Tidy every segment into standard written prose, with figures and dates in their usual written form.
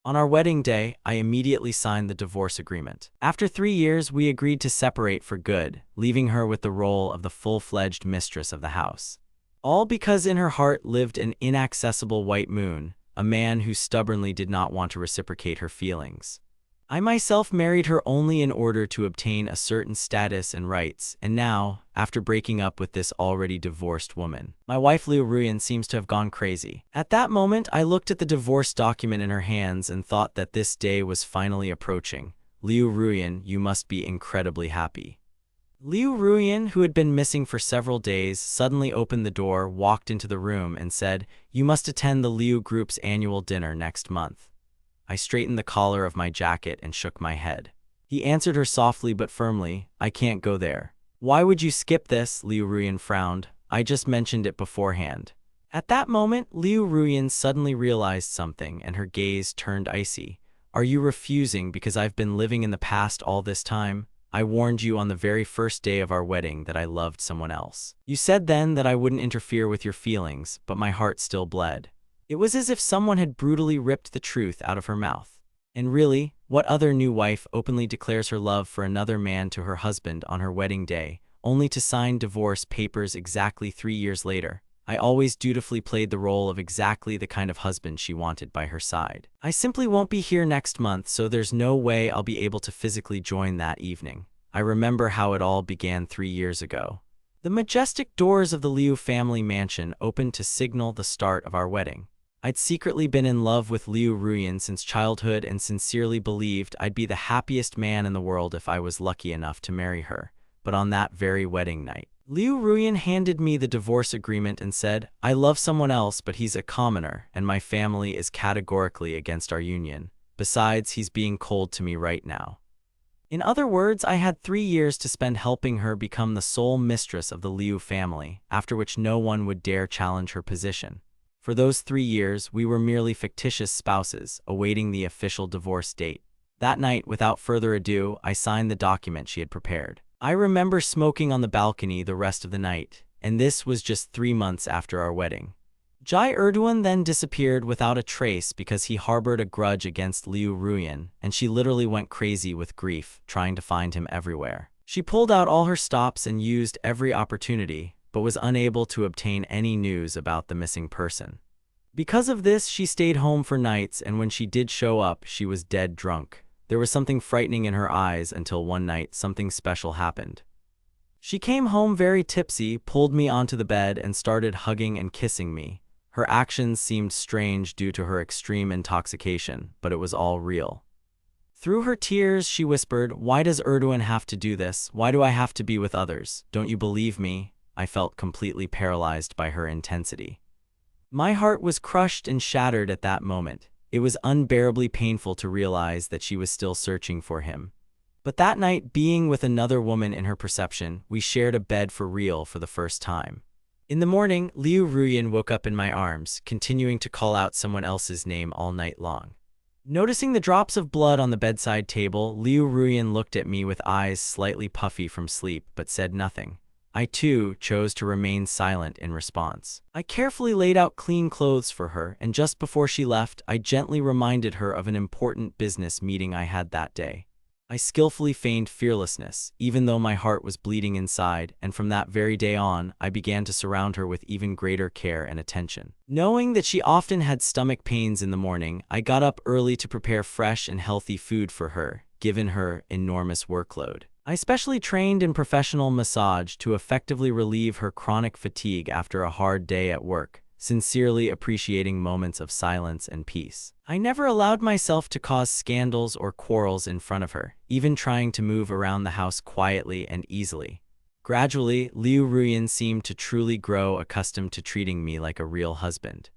On our wedding day, I immediately signed the divorce agreement. After 3 years, we agreed to separate for good, leaving her with the role of the full-fledged mistress of the house. All because in her heart lived an inaccessible white moon, a man who stubbornly did not want to reciprocate her feelings. I myself married her only in order to obtain a certain status and rights, and now, after breaking up with this already divorced woman, my wife Liu Ruyan seems to have gone crazy. At that moment, I looked at the divorce document in her hands and thought that this day was finally approaching. Liu Ruyan, you must be incredibly happy. Liu Ruyan, who had been missing for several days, suddenly opened the door, walked into the room, and said, "You must attend the Liu Group's annual dinner next month." I straightened the collar of my jacket and shook my head. He answered her softly but firmly, "I can't go there." "Why would you skip this?" Liu Ruyan frowned. "I just mentioned it beforehand." At that moment, Liu Ruyan suddenly realized something and her gaze turned icy. "Are you refusing because I've been living in the past all this time? I warned you on the very first day of our wedding that I loved someone else. You said then that I wouldn't interfere with your feelings, but my heart still bled." It was as if someone had brutally ripped the truth out of her mouth. And really, what other new wife openly declares her love for another man to her husband on her wedding day, only to sign divorce papers exactly 3 years later? I always dutifully played the role of exactly the kind of husband she wanted by her side. I simply won't be here next month, so there's no way I'll be able to physically join that evening. I remember how it all began 3 years ago. The majestic doors of the Liu family mansion opened to signal the start of our wedding. I'd secretly been in love with Liu Ruyan since childhood and sincerely believed I'd be the happiest man in the world if I was lucky enough to marry her. But on that very wedding night, Liu Ruyan handed me the divorce agreement and said, "I love someone else, but he's a commoner, and my family is categorically against our union. Besides, he's being cold to me right now." In other words, I had 3 years to spend helping her become the sole mistress of the Liu family, after which no one would dare challenge her position. For those 3 years, we were merely fictitious spouses, awaiting the official divorce date. That night, without further ado, I signed the document she had prepared. I remember smoking on the balcony the rest of the night, and this was just 3 months after our wedding. Jai Erdogan then disappeared without a trace because he harbored a grudge against Liu Ruyan, and she literally went crazy with grief, trying to find him everywhere. She pulled out all her stops and used every opportunity, but was unable to obtain any news about the missing person. Because of this, she stayed home for nights, and when she did show up, she was dead drunk. There was something frightening in her eyes until one night something special happened. She came home very tipsy, pulled me onto the bed, and started hugging and kissing me. Her actions seemed strange due to her extreme intoxication, but it was all real. Through her tears, she whispered, "Why does Erdogan have to do this? Why do I have to be with others? Don't you believe me?" I felt completely paralyzed by her intensity. My heart was crushed and shattered at that moment. It was unbearably painful to realize that she was still searching for him. But that night, being with another woman in her perception, we shared a bed for real for the first time. In the morning, Liu Ruyan woke up in my arms, continuing to call out someone else's name all night long. Noticing the drops of blood on the bedside table, Liu Ruyan looked at me with eyes slightly puffy from sleep, but said nothing. I, too, chose to remain silent in response. I carefully laid out clean clothes for her, and just before she left, I gently reminded her of an important business meeting I had that day. I skillfully feigned fearlessness, even though my heart was bleeding inside, and from that very day on, I began to surround her with even greater care and attention. Knowing that she often had stomach pains in the morning, I got up early to prepare fresh and healthy food for her, given her enormous workload. I specially trained in professional massage to effectively relieve her chronic fatigue after a hard day at work, sincerely appreciating moments of silence and peace. I never allowed myself to cause scandals or quarrels in front of her, even trying to move around the house quietly and easily. Gradually, Liu Ruyan seemed to truly grow accustomed to treating me like a real husband.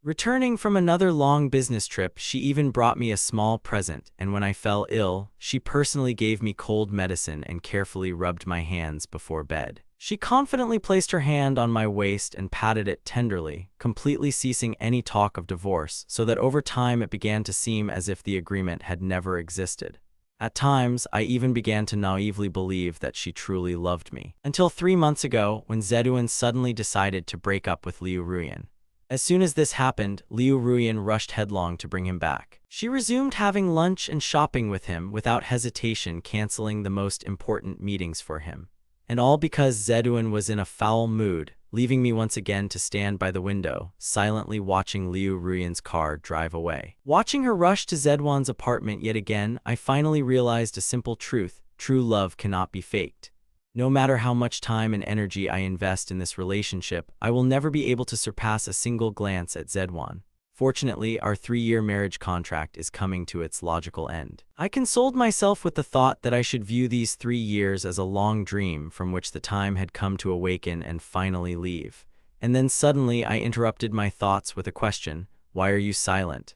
Returning from another long business trip, she even brought me a small present, and when I fell ill, she personally gave me cold medicine and carefully rubbed my hands before bed. She confidently placed her hand on my waist and patted it tenderly, completely ceasing any talk of divorce, so that over time it began to seem as if the agreement had never existed. At times, I even began to naively believe that she truly loved me. Until 3 months ago, when Zeduan suddenly decided to break up with Liu Ruyan. As soon as this happened, Liu Ruyan rushed headlong to bring him back. She resumed having lunch and shopping with him without hesitation, canceling the most important meetings for him. And all because Zeduan was in a foul mood, leaving me once again to stand by the window, silently watching Liu Ruyan's car drive away. Watching her rush to Zeduan's apartment yet again, I finally realized a simple truth: true love cannot be faked. No matter how much time and energy I invest in this relationship, I will never be able to surpass a single glance at Zeduan. Fortunately, our 3-year marriage contract is coming to its logical end. I consoled myself with the thought that I should view these 3 years as a long dream from which the time had come to awaken and finally leave. And then suddenly I interrupted my thoughts with a question: why are you silent?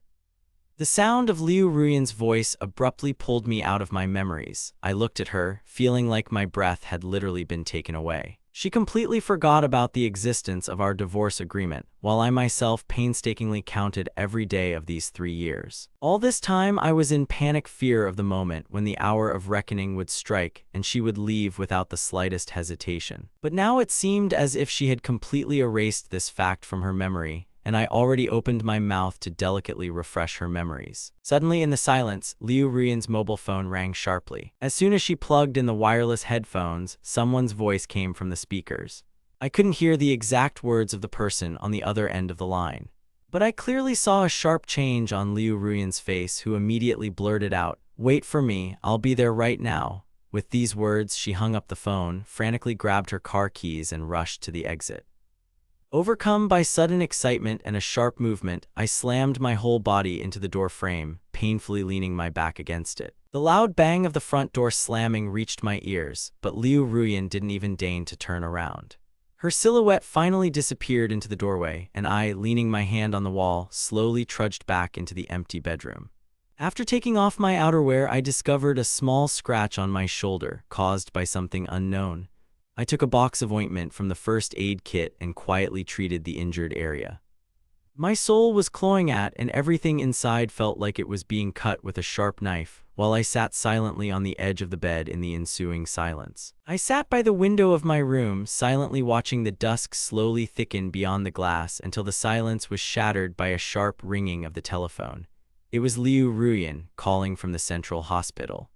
The sound of Liu Ruyan's voice abruptly pulled me out of my memories. I looked at her, feeling like my breath had literally been taken away. She completely forgot about the existence of our divorce agreement, while I myself painstakingly counted every day of these 3 years. All this time I was in panic fear of the moment when the hour of reckoning would strike and she would leave without the slightest hesitation. But now it seemed as if she had completely erased this fact from her memory, and I already opened my mouth to delicately refresh her memories. Suddenly in the silence, Liu Ruyan's mobile phone rang sharply. As soon as she plugged in the wireless headphones, someone's voice came from the speakers. I couldn't hear the exact words of the person on the other end of the line, but I clearly saw a sharp change on Liu Ruyan's face, who immediately blurted out, "Wait for me, I'll be there right now." With these words, she hung up the phone, frantically grabbed her car keys, and rushed to the exit. Overcome by sudden excitement and a sharp movement, I slammed my whole body into the door frame, painfully leaning my back against it. The loud bang of the front door slamming reached my ears, but Liu Ruyan didn't even deign to turn around. Her silhouette finally disappeared into the doorway, and I, leaning my hand on the wall, slowly trudged back into the empty bedroom. After taking off my outerwear, I discovered a small scratch on my shoulder, caused by something unknown. I took a box of ointment from the first aid kit and quietly treated the injured area. My soul was clawing at, and everything inside felt like it was being cut with a sharp knife, while I sat silently on the edge of the bed in the ensuing silence. I sat by the window of my room, silently watching the dusk slowly thicken beyond the glass until the silence was shattered by a sharp ringing of the telephone. It was Liu Ruyan calling from the central hospital.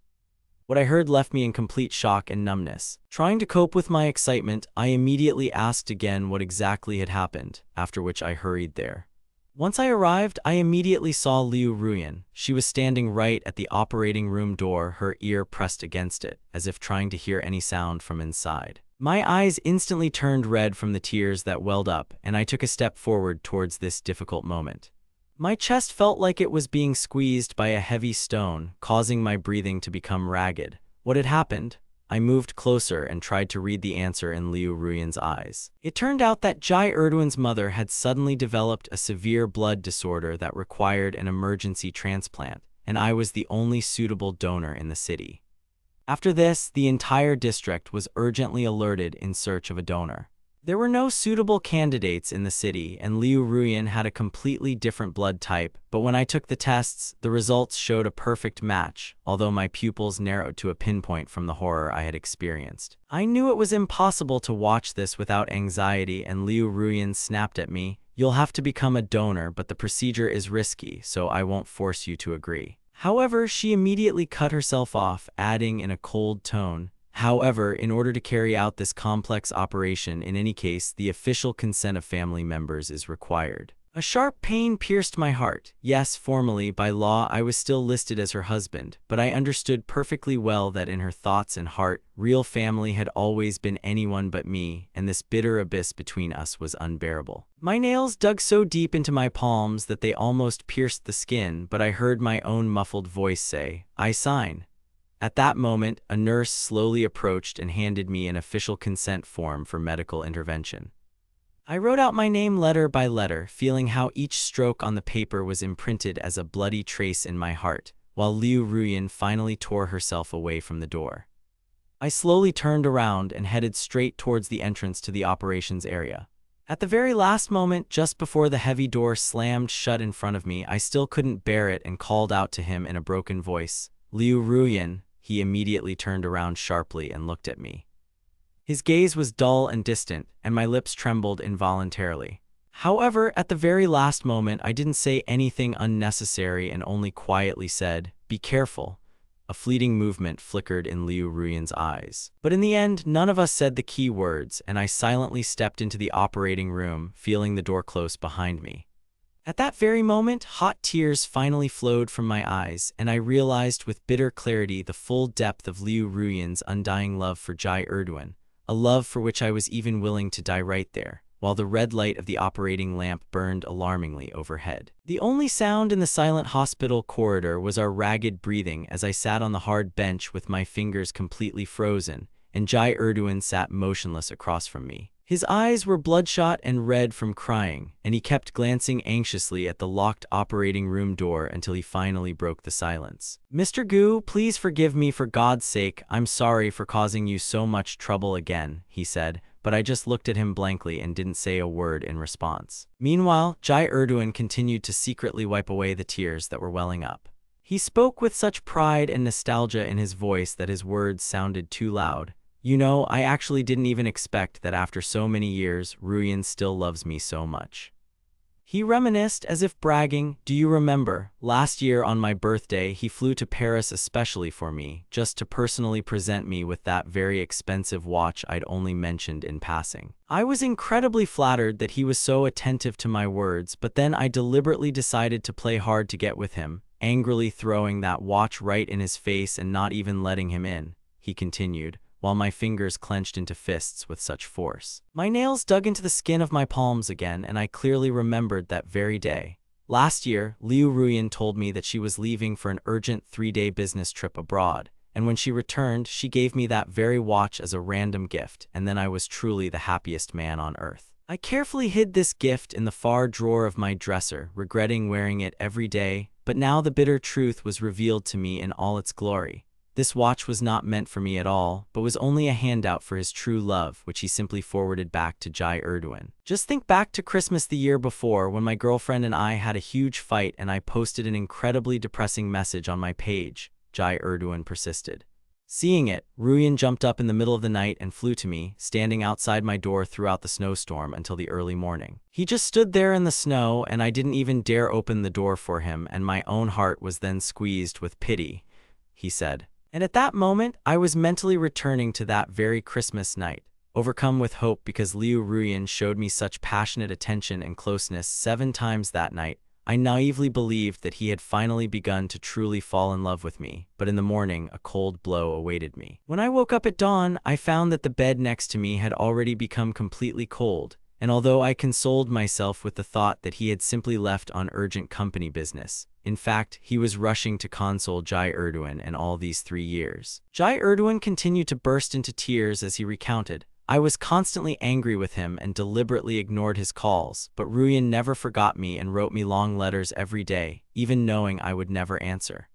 What I heard left me in complete shock and numbness. Trying to cope with my excitement, I immediately asked again what exactly had happened, after which I hurried there. Once I arrived, I immediately saw Liu Ruyan. She was standing right at the operating room door, her ear pressed against it, as if trying to hear any sound from inside. My eyes instantly turned red from the tears that welled up, and I took a step forward towards this difficult moment. My chest felt like it was being squeezed by a heavy stone, causing my breathing to become ragged. What had happened? I moved closer and tried to read the answer in Liu Ruyan's eyes. It turned out that Jai Erdogan's mother had suddenly developed a severe blood disorder that required an emergency transplant, and I was the only suitable donor in the city. After this, the entire district was urgently alerted in search of a donor. There were no suitable candidates in the city, and Liu Ruyan had a completely different blood type, but when I took the tests, the results showed a perfect match, although my pupils narrowed to a pinpoint from the horror I had experienced. I knew it was impossible to watch this without anxiety, and Liu Ruyan snapped at me, "You'll have to become a donor, but the procedure is risky, so I won't force you to agree." However, she immediately cut herself off, adding in a cold tone, "However, in order to carry out this complex operation, in any case, the official consent of family members is required." A sharp pain pierced my heart. Yes, formally, by law, I was still listed as her husband, but I understood perfectly well that in her thoughts and heart, real family had always been anyone but me, and this bitter abyss between us was unbearable. My nails dug so deep into my palms that they almost pierced the skin, but I heard my own muffled voice say, "I sign." At that moment, a nurse slowly approached and handed me an official consent form for medical intervention. I wrote out my name letter by letter, feeling how each stroke on the paper was imprinted as a bloody trace in my heart, while Liu Ruyan finally tore herself away from the door. I slowly turned around and headed straight towards the entrance to the operations area. At the very last moment, just before the heavy door slammed shut in front of me, I still couldn't bear it and called out to him in a broken voice, "Liu Ruyan." He immediately turned around sharply and looked at me. His gaze was dull and distant, and my lips trembled involuntarily. However, at the very last moment, I didn't say anything unnecessary and only quietly said, "Be careful." A fleeting movement flickered in Liu Ruyan's eyes. But in the end, none of us said the key words, and I silently stepped into the operating room, feeling the door close behind me. At that very moment, hot tears finally flowed from my eyes, and I realized with bitter clarity the full depth of Liu Ruyan's undying love for Jai Erdogan, a love for which I was even willing to die right there, while the red light of the operating lamp burned alarmingly overhead. The only sound in the silent hospital corridor was our ragged breathing as I sat on the hard bench with my fingers completely frozen, and Jai Erdogan sat motionless across from me. His eyes were bloodshot and red from crying, and he kept glancing anxiously at the locked operating room door until he finally broke the silence. "Mr. Gu, please forgive me, for God's sake. I'm sorry for causing you so much trouble again," he said, but I just looked at him blankly and didn't say a word in response. Meanwhile, Jai Erdogan continued to secretly wipe away the tears that were welling up. He spoke with such pride and nostalgia in his voice that his words sounded too loud. "You know, I actually didn't even expect that after so many years, Ruyan still loves me so much." He reminisced as if bragging, "Do you remember, last year on my birthday he flew to Paris especially for me, just to personally present me with that very expensive watch I'd only mentioned in passing. I was incredibly flattered that he was so attentive to my words, but then I deliberately decided to play hard to get with him, angrily throwing that watch right in his face and not even letting him in," he continued, while my fingers clenched into fists with such force. My nails dug into the skin of my palms again, and I clearly remembered that very day. Last year, Liu Ruyan told me that she was leaving for an urgent 3-day business trip abroad, and when she returned, she gave me that very watch as a random gift, and then I was truly the happiest man on earth. I carefully hid this gift in the far drawer of my dresser, regretting wearing it every day, but now the bitter truth was revealed to me in all its glory. This watch was not meant for me at all, but was only a handout for his true love, which he simply forwarded back to Jai Erdogan. Just think back to Christmas the year before, when my girlfriend and I had a huge fight and I posted an incredibly depressing message on my page, Jai Erdogan persisted. Seeing it, Ruyan jumped up in the middle of the night and flew to me, standing outside my door throughout the snowstorm until the early morning. He just stood there in the snow, and I didn't even dare open the door for him, and my own heart was then squeezed with pity, he said. And at that moment, I was mentally returning to that very Christmas night, overcome with hope because Liu Ruyan showed me such passionate attention and closeness 7 times that night. I naively believed that he had finally begun to truly fall in love with me, but in the morning, a cold blow awaited me. When I woke up at dawn, I found that the bed next to me had already become completely cold, and although I consoled myself with the thought that he had simply left on urgent company business, in fact, he was rushing to console Jai Erdogan in all these 3 years. Jai Erdogan continued to burst into tears as he recounted, "I was constantly angry with him and deliberately ignored his calls, but Ruyan never forgot me and wrote me long letters every day, even knowing I would never answer."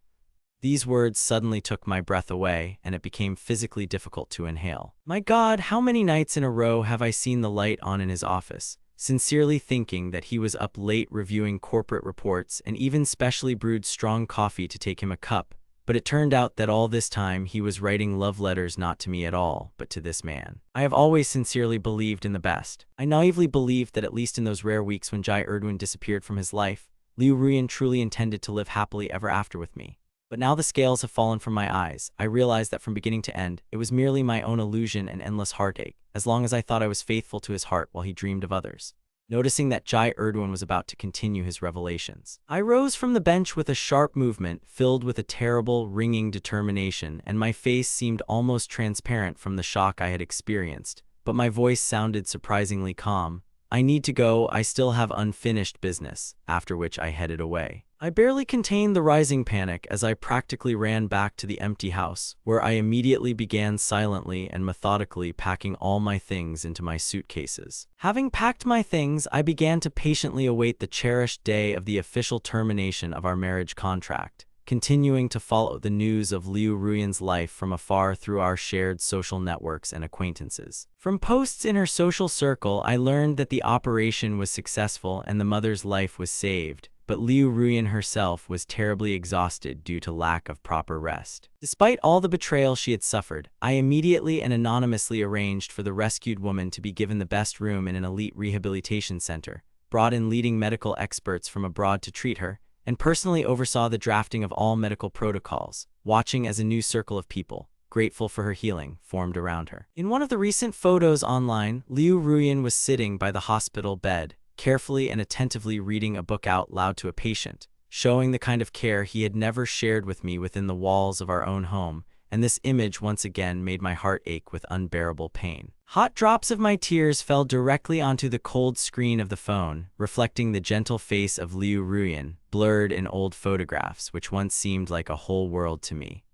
These words suddenly took my breath away, and it became physically difficult to inhale. My God, how many nights in a row have I seen the light on in his office, sincerely thinking that he was up late reviewing corporate reports and even specially brewed strong coffee to take him a cup, but it turned out that all this time he was writing love letters not to me at all, but to this man. I have always sincerely believed in the best. I naively believed that at least in those rare weeks when Jai Erdogan disappeared from his life, Liu Ruyan truly intended to live happily ever after with me. But now the scales have fallen from my eyes. I realized that from beginning to end, it was merely my own illusion and endless heartache, as long as I thought I was faithful to his heart while he dreamed of others. Noticing that Jai Erdogan was about to continue his revelations, I rose from the bench with a sharp movement filled with a terrible, ringing determination, and my face seemed almost transparent from the shock I had experienced, but my voice sounded surprisingly calm. "I need to go, I still have unfinished business," after which I headed away. I barely contained the rising panic as I practically ran back to the empty house, where I immediately began silently and methodically packing all my things into my suitcases. Having packed my things, I began to patiently await the cherished day of the official termination of our marriage contract, continuing to follow the news of Liu Ruyan's life from afar through our shared social networks and acquaintances. From posts in her social circle, I learned that the operation was successful and the mother's life was saved, but Liu Ruyan herself was terribly exhausted due to lack of proper rest. Despite all the betrayal she had suffered, I immediately and anonymously arranged for the rescued woman to be given the best room in an elite rehabilitation center, brought in leading medical experts from abroad to treat her, and personally oversaw the drafting of all medical protocols, watching as a new circle of people, grateful for her healing, formed around her. In one of the recent photos online, Liu Ruyan was sitting by the hospital bed, carefully and attentively reading a book out loud to a patient, showing the kind of care he had never shared with me within the walls of our own home, and this image once again made my heart ache with unbearable pain. Hot drops of my tears fell directly onto the cold screen of the phone, reflecting the gentle face of Liu Ruyan, blurred in old photographs, which once seemed like a whole world to me.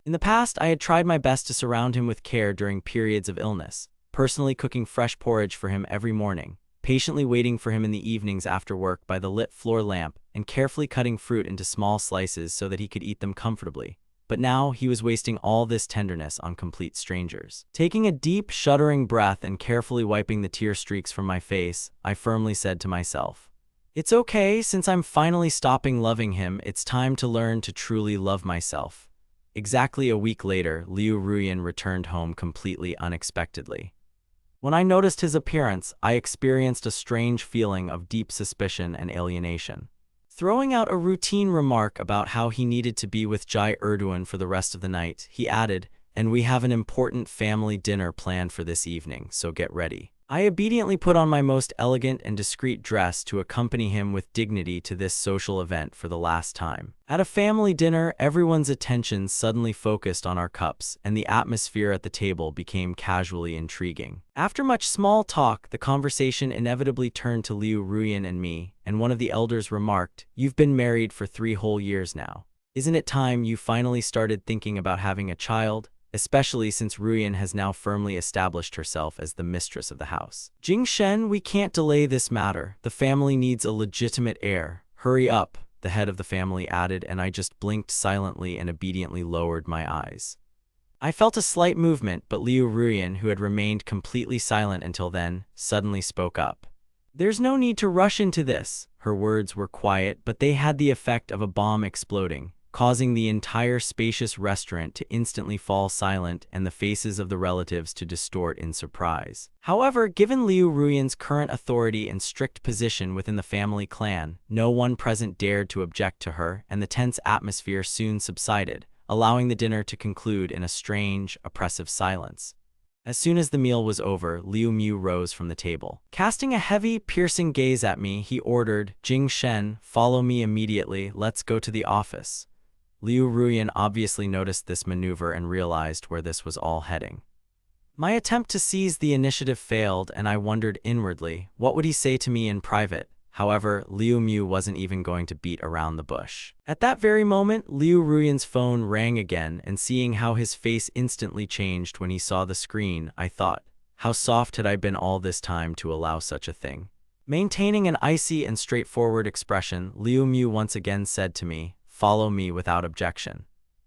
In the past, I had tried my best to surround him with care during periods of illness, personally cooking fresh porridge for him every morning, patiently waiting for him in the evenings after work by the lit floor lamp, and carefully cutting fruit into small slices so that he could eat them comfortably. But now he was wasting all this tenderness on complete strangers. Taking a deep, shuddering breath and carefully wiping the tear streaks from my face, I firmly said to myself, "It's okay, since I'm finally stopping loving him, it's time to learn to truly love myself." Exactly a week later, Liu Ruyan returned home completely unexpectedly. When I noticed his appearance, I experienced a strange feeling of deep suspicion and alienation. Throwing out a routine remark about how he needed to be with Jai Erdogan for the rest of the night, he added, "And we have an important family dinner planned for this evening, so get ready." I obediently put on my most elegant and discreet dress to accompany him with dignity to this social event for the last time. At a family dinner, everyone's attention suddenly focused on our cups, and the atmosphere at the table became casually intriguing. After much small talk, the conversation inevitably turned to Liu Ruyan and me, and one of the elders remarked, "You've been married for 3 whole years now. Isn't it time you finally started thinking about having a child? Especially since Ruyan has now firmly established herself as the mistress of the house. Jing Shen, we can't delay this matter. The family needs a legitimate heir. Hurry up," the head of the family added, and I just blinked silently and obediently lowered my eyes. I felt a slight movement, but Liu Ruyan, who had remained completely silent until then, suddenly spoke up. "There's no need to rush into this." Her words were quiet, but they had the effect of a bomb exploding, causing the entire spacious restaurant to instantly fall silent and the faces of the relatives to distort in surprise. However, given Liu Ruyan's current authority and strict position within the family clan, no one present dared to object to her, and the tense atmosphere soon subsided, allowing the dinner to conclude in a strange, oppressive silence. As soon as the meal was over, Liu Mu rose from the table. Casting a heavy, piercing gaze at me, he ordered, "Jing Shen, follow me immediately, let's go to the office." Liu Ruyan obviously noticed this maneuver and realized where this was all heading. My attempt to seize the initiative failed, and I wondered inwardly, what would he say to me in private? However, Liu Mu wasn't even going to beat around the bush. At that very moment, Liu Ruyan's phone rang again, and seeing how his face instantly changed when he saw the screen, I thought, how soft had I been all this time to allow such a thing? Maintaining an icy and straightforward expression, Liu Mu once again said to me, "Follow me without objection."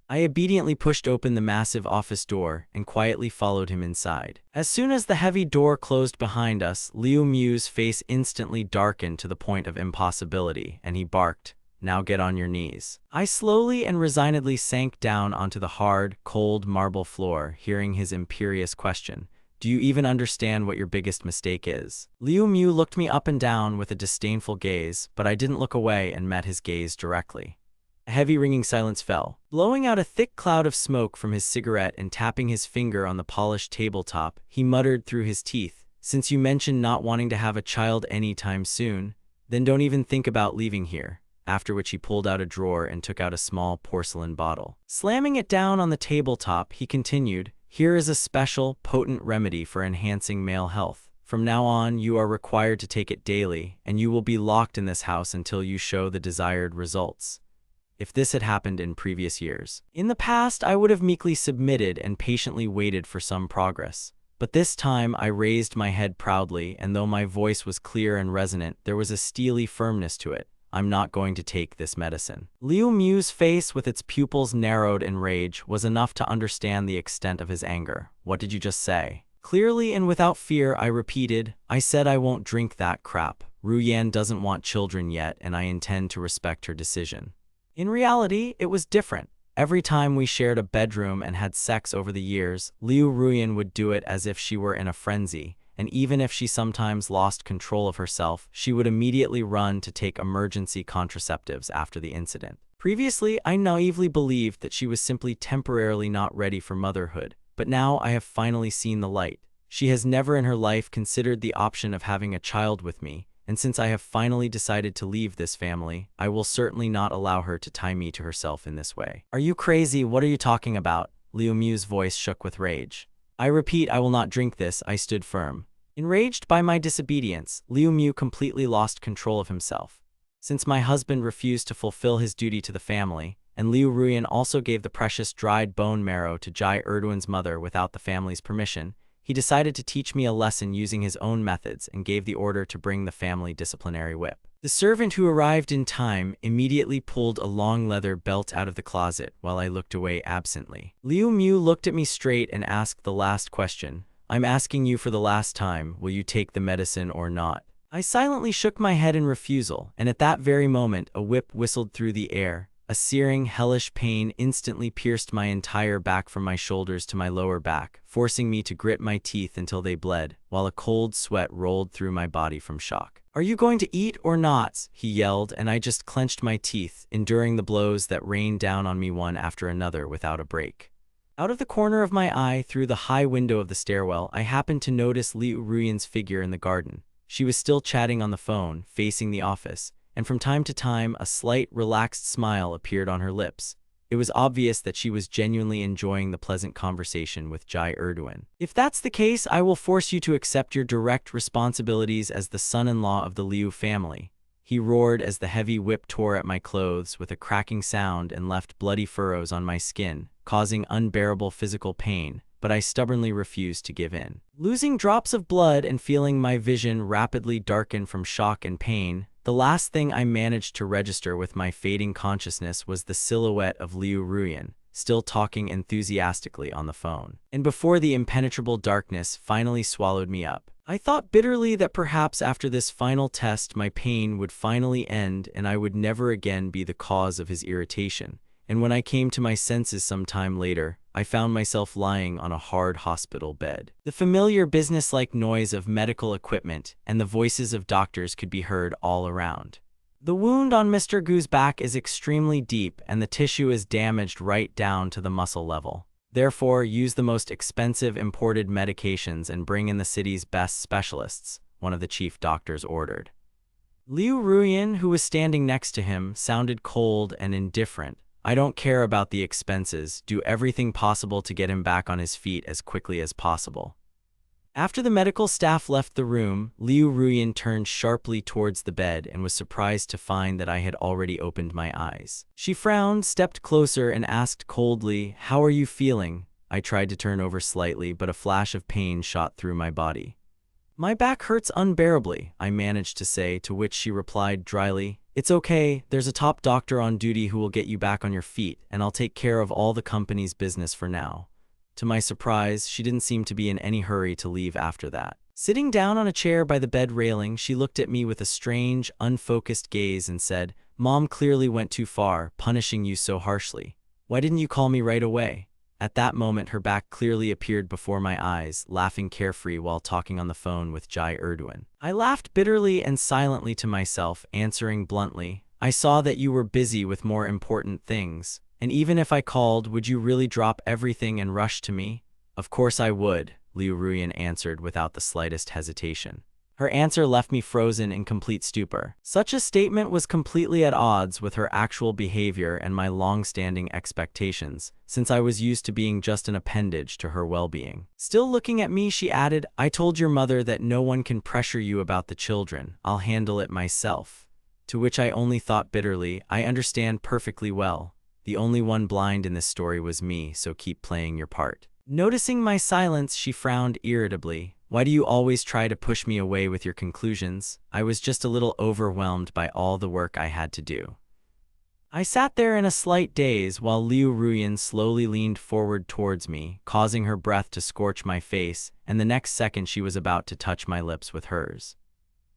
I obediently pushed open the massive office door and quietly followed him inside. As soon as the heavy door closed behind us, Liu Mu's face instantly darkened to the point of impossibility, and he barked, "Now get on your knees." I slowly and resignedly sank down onto the hard, cold marble floor, hearing his imperious question, "Do you even understand what your biggest mistake is?" Liu Mu looked me up and down with a disdainful gaze, but I didn't look away and met his gaze directly. A heavy ringing silence fell. Blowing out a thick cloud of smoke from his cigarette and tapping his finger on the polished tabletop, he muttered through his teeth, "Since you mentioned not wanting to have a child anytime soon, then don't even think about leaving here." After which he pulled out a drawer and took out a small porcelain bottle. Slamming it down on the tabletop, he continued, "Here is a special, potent remedy for enhancing male health. From now on, you are required to take it daily, and you will be locked in this house until you show the desired results." If this had happened in previous years. In the past, I would have meekly submitted and patiently waited for some progress. But this time, I raised my head proudly, and though my voice was clear and resonant, there was a steely firmness to it. "I'm not going to take this medicine." Liu Mu's face, with its pupils narrowed in rage, was enough to understand the extent of his anger. "What did you just say?" Clearly and without fear, I repeated, "I said I won't drink that crap. Ruyan doesn't want children yet, and I intend to respect her decision." In reality, it was different. Every time we shared a bedroom and had sex over the years, Liu Ruyan would do it as if she were in a frenzy, and even if she sometimes lost control of herself, she would immediately run to take emergency contraceptives after the incident. Previously, I naively believed that she was simply temporarily not ready for motherhood, but now I have finally seen the light. She has never in her life considered the option of having a child with me, and since I have finally decided to leave this family, I will certainly not allow her to tie me to herself in this way. Are you crazy? What are you talking about? Liu Mu's voice shook with rage. I repeat, I will not drink this, I stood firm. Enraged by my disobedience, Liu Mu completely lost control of himself. Since my husband refused to fulfill his duty to the family, and Liu Ruyan also gave the precious dried bone marrow to Jai Erdogan's mother without the family's permission, he decided to teach me a lesson using his own methods and gave the order to bring the family disciplinary whip. The servant, who arrived in time, immediately pulled a long leather belt out of the closet while I looked away absently. Liu Mu looked at me straight and asked the last question. I'm asking you for the last time, will you take the medicine or not? I silently shook my head in refusal, and at that very moment a whip whistled through the air. A searing, hellish pain instantly pierced my entire back from my shoulders to my lower back, forcing me to grit my teeth until they bled, while a cold sweat rolled through my body from shock. Are you going to eat or not? He yelled, and I just clenched my teeth, enduring the blows that rained down on me one after another without a break. Out of the corner of my eye, through the high window of the stairwell, I happened to notice Liu Ruyan's figure in the garden. She was still chatting on the phone, facing the office, and from time to time a slight, relaxed smile appeared on her lips. It was obvious that she was genuinely enjoying the pleasant conversation with Jai Erdogan. If that's the case, I will force you to accept your direct responsibilities as the son-in-law of the Liu family. He roared as the heavy whip tore at my clothes with a cracking sound and left bloody furrows on my skin, causing unbearable physical pain, but I stubbornly refused to give in. Losing drops of blood and feeling my vision rapidly darken from shock and pain, the last thing I managed to register with my fading consciousness was the silhouette of Liu Ruyan, still talking enthusiastically on the phone. And before the impenetrable darkness finally swallowed me up, I thought bitterly that perhaps after this final test my pain would finally end and I would never again be the cause of his irritation. And when I came to my senses some time later, I found myself lying on a hard hospital bed. The familiar business-like noise of medical equipment and the voices of doctors could be heard all around. The wound on Mr. Gu's back is extremely deep and the tissue is damaged right down to the muscle level. Therefore, use the most expensive imported medications and bring in the city's best specialists, one of the chief doctors ordered. Liu Ruyan, who was standing next to him, sounded cold and indifferent. I don't care about the expenses, do everything possible to get him back on his feet as quickly as possible. After the medical staff left the room, Liu Ruyan turned sharply towards the bed and was surprised to find that I had already opened my eyes. She frowned, stepped closer, and asked coldly, "How are you feeling?" I tried to turn over slightly, but a flash of pain shot through my body. "My back hurts unbearably," I managed to say, to which she replied dryly, "It's okay, there's a top doctor on duty who will get you back on your feet, and I'll take care of all the company's business for now." To my surprise, she didn't seem to be in any hurry to leave after that. Sitting down on a chair by the bed railing, she looked at me with a strange, unfocused gaze and said, "Mom clearly went too far, punishing you so harshly. Why didn't you call me right away?" At that moment, her back clearly appeared before my eyes, laughing carefree while talking on the phone with Jai Erdogan. I laughed bitterly and silently to myself, answering bluntly, "I saw that you were busy with more important things. And even if I called, would you really drop everything and rush to me?" "Of course I would," Liu Ruyan answered without the slightest hesitation. Her answer left me frozen in complete stupor. Such a statement was completely at odds with her actual behavior and my long-standing expectations, since I was used to being just an appendage to her well-being. Still looking at me, she added, "I told your mother that no one can pressure you about the children. I'll handle it myself." To which I only thought bitterly, "I understand perfectly well. The only one blind in this story was me, so keep playing your part." Noticing my silence, she frowned irritably. "Why do you always try to push me away with your conclusions? I was just a little overwhelmed by all the work I had to do." I sat there in a slight daze while Liu Ruyan slowly leaned forward towards me, causing her breath to scorch my face, and the next second she was about to touch my lips with hers.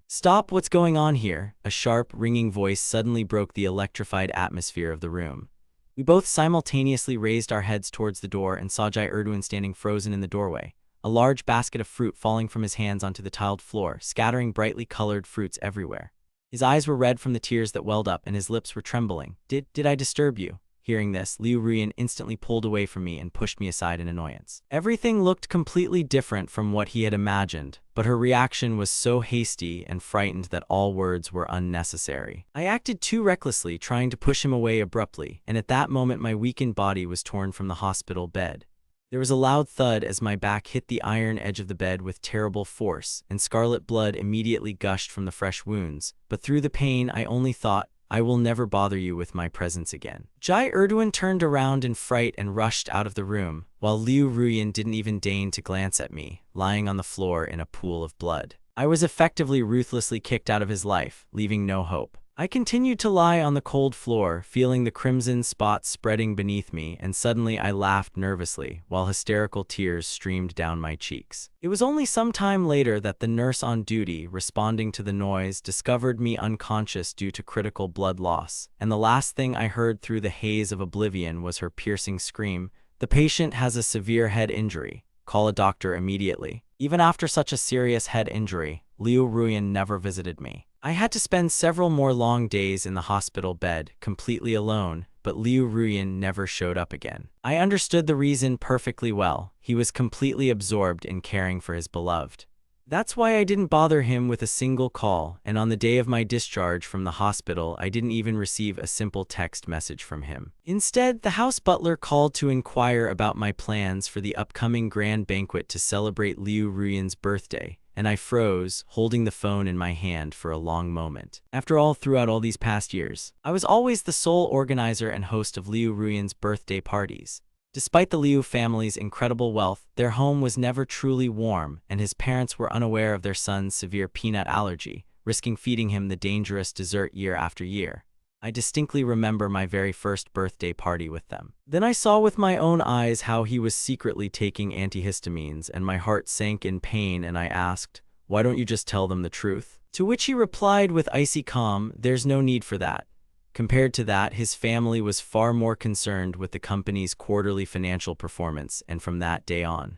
"Stop, what's going on here?" A sharp, ringing voice suddenly broke the electrified atmosphere of the room. We both simultaneously raised our heads towards the door and saw Jai Erdogan standing frozen in the doorway. a large basket of fruit falling from his hands onto the tiled floor, scattering brightly colored fruits everywhere. His eyes were red from the tears that welled up, and his lips were trembling. Did I disturb you? Hearing this, Liu Ruyan instantly pulled away from me and pushed me aside in annoyance. Everything looked completely different from what he had imagined, but her reaction was so hasty and frightened that all words were unnecessary. I acted too recklessly, trying to push him away abruptly, and at that moment my weakened body was torn from the hospital bed. There was a loud thud as my back hit the iron edge of the bed with terrible force, and scarlet blood immediately gushed from the fresh wounds. But through the pain, I only thought, I will never bother you with my presence again. Jai Erdogan turned around in fright and rushed out of the room, while Liu Ruyan didn't even deign to glance at me, lying on the floor in a pool of blood. I was effectively ruthlessly kicked out of his life, leaving no hope. I continued to lie on the cold floor, feeling the crimson spots spreading beneath me, and suddenly I laughed nervously, while hysterical tears streamed down my cheeks. It was only some time later that the nurse on duty, responding to the noise, discovered me unconscious due to critical blood loss, and the last thing I heard through the haze of oblivion was her piercing scream, "The patient has a severe head injury. Call a doctor immediately." Even after such a serious head injury, Liu Ruyan never visited me. I had to spend several more long days in the hospital bed, completely alone, but Liu Ruyan never showed up again. I understood the reason perfectly well. He was completely absorbed in caring for his beloved. That's why I didn't bother him with a single call, and on the day of my discharge from the hospital, I didn't even receive a simple text message from him. Instead, the house butler called to inquire about my plans for the upcoming grand banquet to celebrate Liu Ruyan's birthday, and I froze, holding the phone in my hand for a long moment. After all, throughout all these past years, I was always the sole organizer and host of Liu Ruyan's birthday parties. Despite the Liu family's incredible wealth, their home was never truly warm, and his parents were unaware of their son's severe peanut allergy, risking feeding him the dangerous dessert year after year. I distinctly remember my very first birthday party with them. Then I saw with my own eyes how he was secretly taking antihistamines, and my heart sank in pain, and I asked, "Why don't you just tell them the truth?" To which he replied with icy calm, "There's no need for that." Compared to that, his family was far more concerned with the company's quarterly financial performance, and from that day on,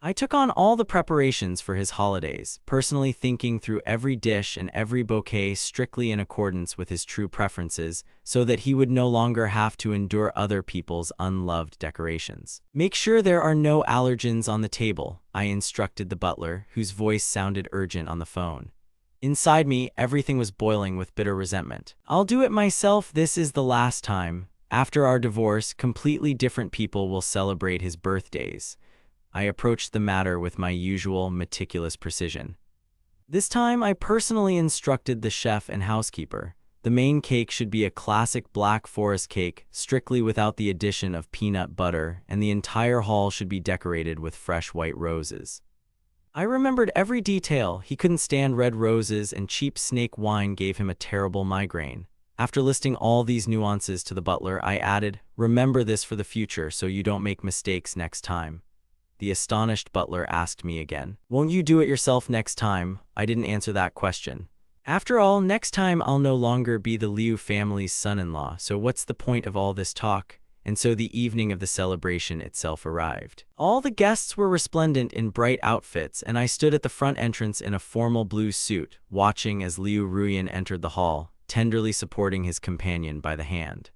I took on all the preparations for his holidays, personally thinking through every dish and every bouquet strictly in accordance with his true preferences, so that he would no longer have to endure other people's unloved decorations. "Make sure there are no allergens on the table," I instructed the butler, whose voice sounded urgent on the phone. Inside me, everything was boiling with bitter resentment. "I'll do it myself. This is the last time. After our divorce, completely different people will celebrate his birthdays." I approached the matter with my usual meticulous precision. This time, I personally instructed the chef and housekeeper. The main cake should be a classic Black Forest cake, strictly without the addition of peanut butter, and the entire hall should be decorated with fresh white roses. I remembered every detail. He couldn't stand red roses, and cheap snake wine gave him a terrible migraine. After listing all these nuances to the butler, I added, "Remember this for the future so you don't make mistakes next time." The astonished butler asked me again, "Won't you do it yourself next time?" I didn't answer that question. After all, next time I'll no longer be the Liu family's son-in-law, so what's the point of all this talk? And so the evening of the celebration itself arrived. All the guests were resplendent in bright outfits, and I stood at the front entrance in a formal blue suit, watching as Liu Ruyan entered the hall, tenderly supporting his companion by the hand.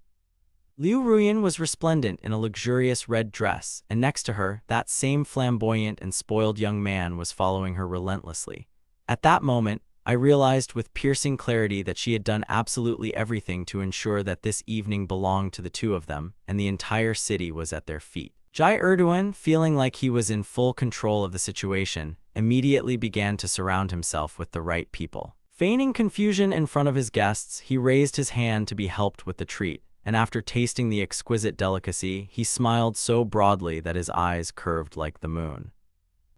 Liu Ruyan was resplendent in a luxurious red dress, and next to her, that same flamboyant and spoiled young man was following her relentlessly. At that moment, I realized with piercing clarity that she had done absolutely everything to ensure that this evening belonged to the two of them, and the entire city was at their feet. Jai Erdogan, feeling like he was in full control of the situation, immediately began to surround himself with the right people. Feigning confusion in front of his guests, he raised his hand to be helped with the treat, and after tasting the exquisite delicacy, he smiled so broadly that his eyes curved like the moon.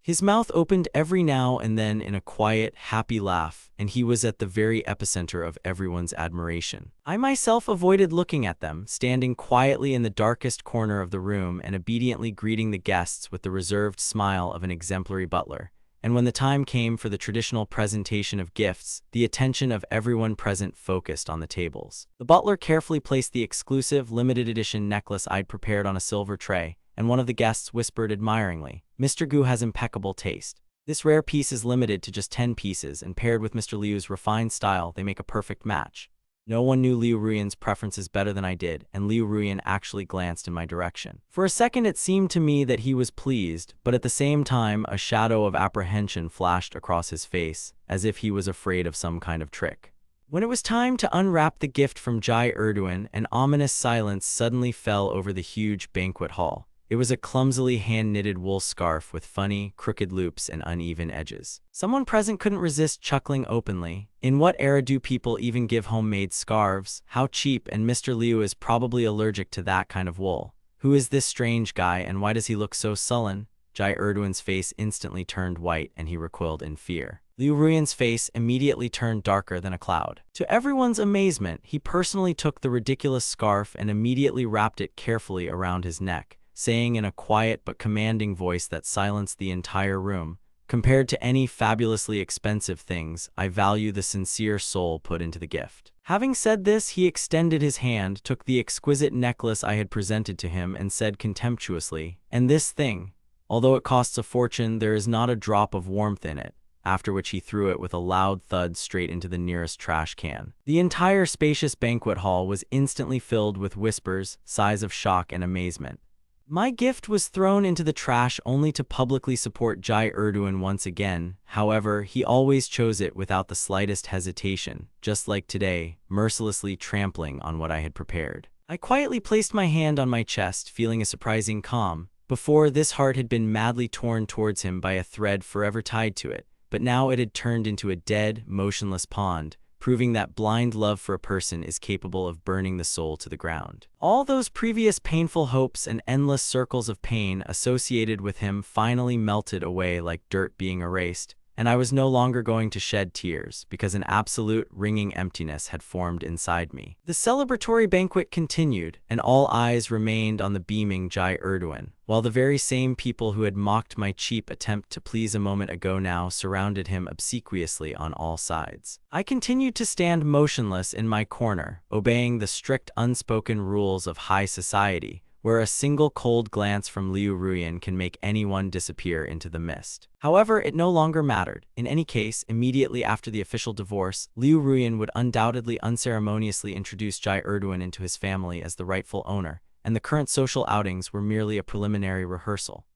His mouth opened every now and then in a quiet, happy laugh, and he was at the very epicenter of everyone's admiration. I myself avoided looking at them, standing quietly in the darkest corner of the room and obediently greeting the guests with the reserved smile of an exemplary butler. And when the time came for the traditional presentation of gifts, the attention of everyone present focused on the tables. The butler carefully placed the exclusive, limited edition necklace I'd prepared on a silver tray, and one of the guests whispered admiringly, "Mr. Gu has impeccable taste. This rare piece is limited to just 10 pieces, and paired with Mr. Liu's refined style, they make a perfect match." No one knew Liu Ruian's preferences better than I did, and Liu Ruian actually glanced in my direction. For a second it seemed to me that he was pleased, but at the same time a shadow of apprehension flashed across his face, as if he was afraid of some kind of trick. When it was time to unwrap the gift from Jai Erdogan, an ominous silence suddenly fell over the huge banquet hall. It was a clumsily hand-knitted wool scarf with funny, crooked loops and uneven edges. Someone present couldn't resist chuckling openly. In what era do people even give homemade scarves? How cheap, and Mr. Liu is probably allergic to that kind of wool. Who is this strange guy, and why does he look so sullen? Jai Erdogan's face instantly turned white and he recoiled in fear. Liu Ruian's face immediately turned darker than a cloud. To everyone's amazement, he personally took the ridiculous scarf and immediately wrapped it carefully around his neck, saying in a quiet but commanding voice that silenced the entire room, "Compared to any fabulously expensive things, I value the sincere soul put into the gift." Having said this, he extended his hand, took the exquisite necklace I had presented to him, and said contemptuously, "And this thing? Although it costs a fortune, there is not a drop of warmth in it," after which he threw it with a loud thud straight into the nearest trash can. The entire spacious banquet hall was instantly filled with whispers, sighs of shock and amazement. My gift was thrown into the trash only to publicly support Jai Erdogan once again. However, he always chose it without the slightest hesitation, just like today, mercilessly trampling on what I had prepared. I quietly placed my hand on my chest, feeling a surprising calm. Before, this heart had been madly torn towards him by a thread forever tied to it, but now it had turned into a dead, motionless pond, proving that blind love for a person is capable of burning the soul to the ground. All those previous painful hopes and endless circles of pain associated with him finally melted away like dirt being erased, and I was no longer going to shed tears, because an absolute, ringing emptiness had formed inside me. The celebratory banquet continued, and all eyes remained on the beaming Jai Erdogan, while the very same people who had mocked my cheap attempt to please a moment ago now surrounded him obsequiously on all sides. I continued to stand motionless in my corner, obeying the strict unspoken rules of high society, where a single cold glance from Liu Ruian can make anyone disappear into the mist. However, it no longer mattered. In any case, immediately after the official divorce, Liu Ruian would undoubtedly unceremoniously introduce Jai Erdogan into his family as the rightful owner, and the current social outings were merely a preliminary rehearsal.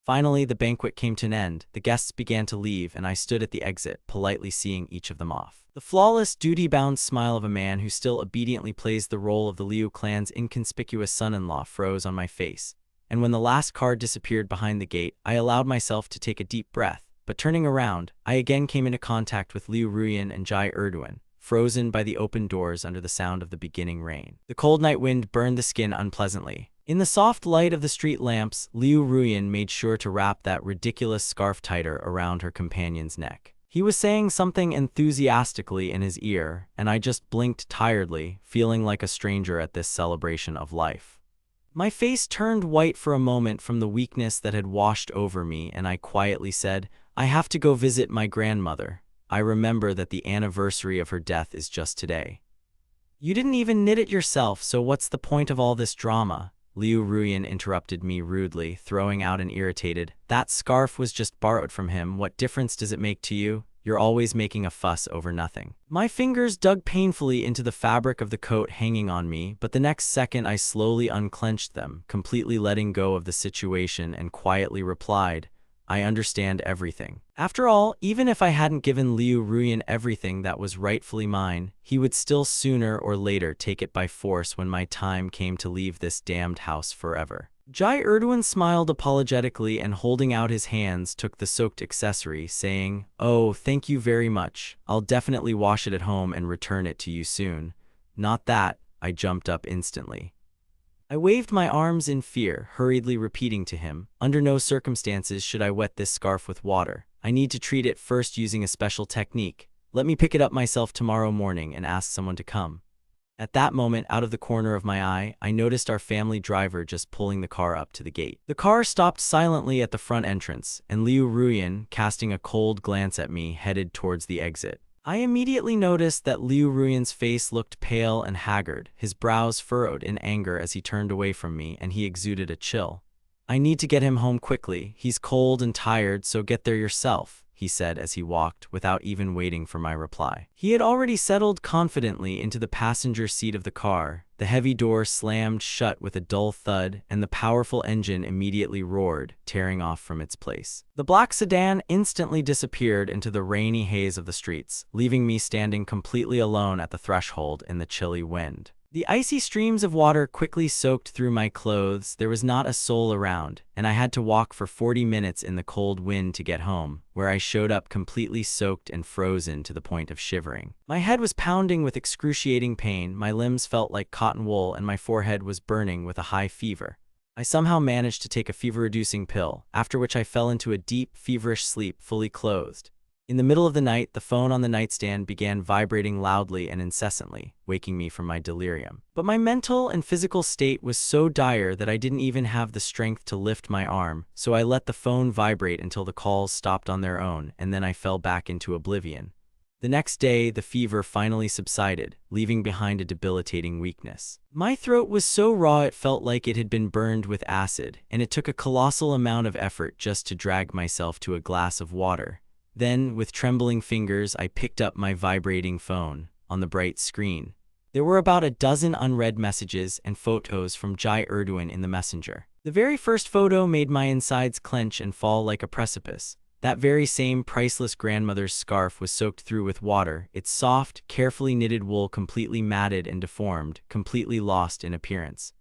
Finally, the banquet came to an end, the guests began to leave, and I stood at the exit, politely seeing each of them off. The flawless, duty-bound smile of a man who still obediently plays the role of the Liu clan's inconspicuous son-in-law froze on my face, and when the last car disappeared behind the gate, I allowed myself to take a deep breath, but turning around, I again came into contact with Liu Ruian and Jai Erdogan, frozen by the open doors under the sound of the beginning rain. The cold night wind burned the skin unpleasantly. In the soft light of the street lamps, Liu Ruian made sure to wrap that ridiculous scarf tighter around her companion's neck. He was saying something enthusiastically in his ear, and I just blinked tiredly, feeling like a stranger at this celebration of life. My face turned white for a moment from the weakness that had washed over me, and I quietly said, "I have to go visit my grandmother. I remember that the anniversary of her death is just today." "You didn't even knit it yourself, so what's the point of all this drama?" Liu Ruian interrupted me rudely, throwing out an irritated, "That scarf was just borrowed from him. What difference does it make to you? You're always making a fuss over nothing." My fingers dug painfully into the fabric of the coat hanging on me, but the next second I slowly unclenched them, completely letting go of the situation, and quietly replied, "I understand everything." After all, even if I hadn't given Liu Ruian everything that was rightfully mine, he would still sooner or later take it by force when my time came to leave this damned house forever. Jai Erdogan smiled apologetically and holding out his hands took the soaked accessory, saying, "Oh, thank you very much. I'll definitely wash it at home and return it to you soon." "Not that," I jumped up instantly. I waved my arms in fear, hurriedly repeating to him, "Under no circumstances should I wet this scarf with water. I need to treat it first using a special technique. Let me pick it up myself tomorrow morning and ask someone to come." At that moment, out of the corner of my eye, I noticed our family driver just pulling the car up to the gate. The car stopped silently at the front entrance, and Liu Ruian, casting a cold glance at me, headed towards the exit. I immediately noticed that Liu Ruian's face looked pale and haggard, his brows furrowed in anger as he turned away from me, and he exuded a chill. I need to get him home quickly. He's cold and tired, so get there yourself, he said as he walked, without even waiting for my reply. He had already settled confidently into the passenger seat of the car. The heavy door slammed shut with a dull thud, and the powerful engine immediately roared, tearing off from its place. The black sedan instantly disappeared into the rainy haze of the streets, leaving me standing completely alone at the threshold in the chilly wind. The icy streams of water quickly soaked through my clothes. There was not a soul around, and I had to walk for 40 minutes in the cold wind to get home, where I showed up completely soaked and frozen to the point of shivering. My head was pounding with excruciating pain, my limbs felt like cotton wool, and my forehead was burning with a high fever. I somehow managed to take a fever-reducing pill, after which I fell into a deep, feverish sleep, fully clothed. In the middle of the night, the phone on the nightstand began vibrating loudly and incessantly, waking me from my delirium. But my mental and physical state was so dire that I didn't even have the strength to lift my arm, so I let the phone vibrate until the calls stopped on their own, and then I fell back into oblivion. The next day, the fever finally subsided, leaving behind a debilitating weakness. My throat was so raw it felt like it had been burned with acid, and it took a colossal amount of effort just to drag myself to a glass of water. Then, with trembling fingers, I picked up my vibrating phone. On the bright screen, there were about a dozen unread messages and photos from Jai Erdogan in the messenger. The very first photo made my insides clench and fall like a precipice. That very same priceless grandmother's scarf was soaked through with water, its soft, carefully knitted wool completely matted and deformed, completely lost in appearance.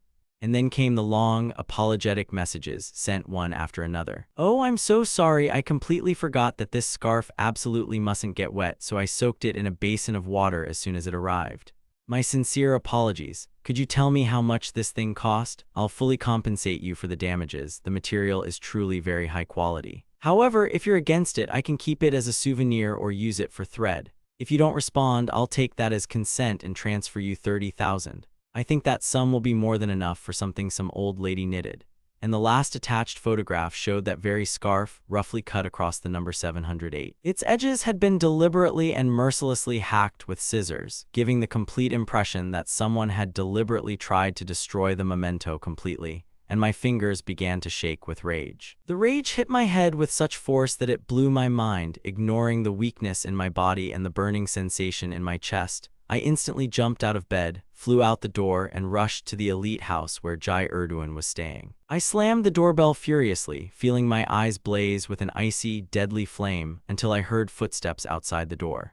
And then came the long, apologetic messages, sent one after another. "Oh, I'm so sorry, I completely forgot that this scarf absolutely mustn't get wet, so I soaked it in a basin of water as soon as it arrived. My sincere apologies. Could you tell me how much this thing cost? I'll fully compensate you for the damages. The material is truly very high quality. However, if you're against it, I can keep it as a souvenir or use it for thread. If you don't respond, I'll take that as consent and transfer you 30,000. I think that sum will be more than enough for something some old lady knitted." And the last attached photograph showed that very scarf, roughly cut across the number 708. Its edges had been deliberately and mercilessly hacked with scissors, giving the complete impression that someone had deliberately tried to destroy the memento completely, and my fingers began to shake with rage. The rage hit my head with such force that it blew my mind, ignoring the weakness in my body and the burning sensation in my chest. I instantly jumped out of bed, flew out the door, and rushed to the elite house where Jai Erdogan was staying. I slammed the doorbell furiously, feeling my eyes blaze with an icy, deadly flame, until I heard footsteps outside the door.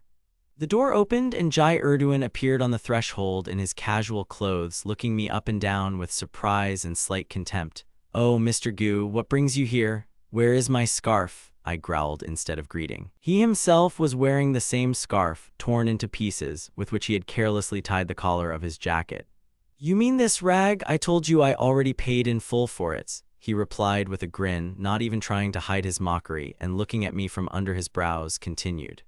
The door opened and Jai Erdogan appeared on the threshold in his casual clothes, looking me up and down with surprise and slight contempt. "Oh, Mr. Gu, what brings you here? Where is my scarf?" I growled instead of greeting. He himself was wearing the same scarf, torn into pieces, with which he had carelessly tied the collar of his jacket. "You mean this rag? I told you I already paid in full for it," he replied with a grin, not even trying to hide his mockery, and looking at me from under his brows, continued.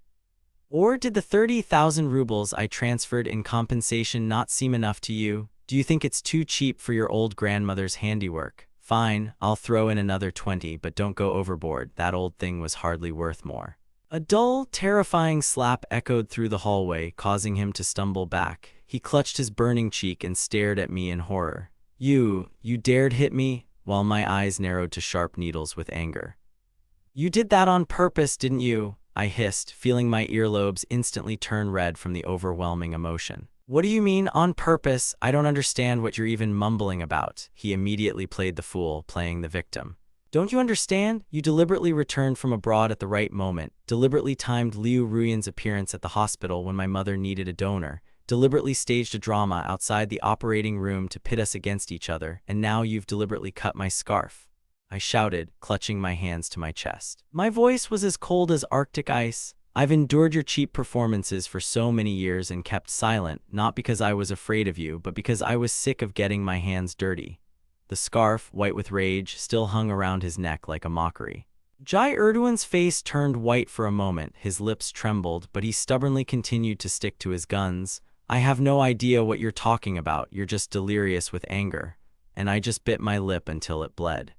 "Or did the 30,000 rubles I transferred in compensation not seem enough to you? Do you think it's too cheap for your old grandmother's handiwork? Fine, I'll throw in another 20, but don't go overboard. That old thing was hardly worth more." A dull, terrifying slap echoed through the hallway, causing him to stumble back. He clutched his burning cheek and stared at me in horror. You dared hit me?" While my eyes narrowed to sharp needles with anger. "You did that on purpose, didn't you?" I hissed, feeling my earlobes instantly turn red from the overwhelming emotion. "What do you mean, on purpose? I don't understand what you're even mumbling about." He immediately played the fool, playing the victim. "Don't you understand? You deliberately returned from abroad at the right moment, deliberately timed Liu Ruyan's appearance at the hospital when my mother needed a donor, deliberately staged a drama outside the operating room to pit us against each other, and now you've deliberately cut my scarf," I shouted, clutching my hands to my chest. My voice was as cold as Arctic ice. "I've endured your cheap performances for so many years and kept silent, not because I was afraid of you, but because I was sick of getting my hands dirty." The scarf, white with rage, still hung around his neck like a mockery. Jai Erdogan's face turned white for a moment, his lips trembled, but he stubbornly continued to stick to his guns. "I have no idea what you're talking about, you're just delirious with anger." And I just bit my lip until it bled.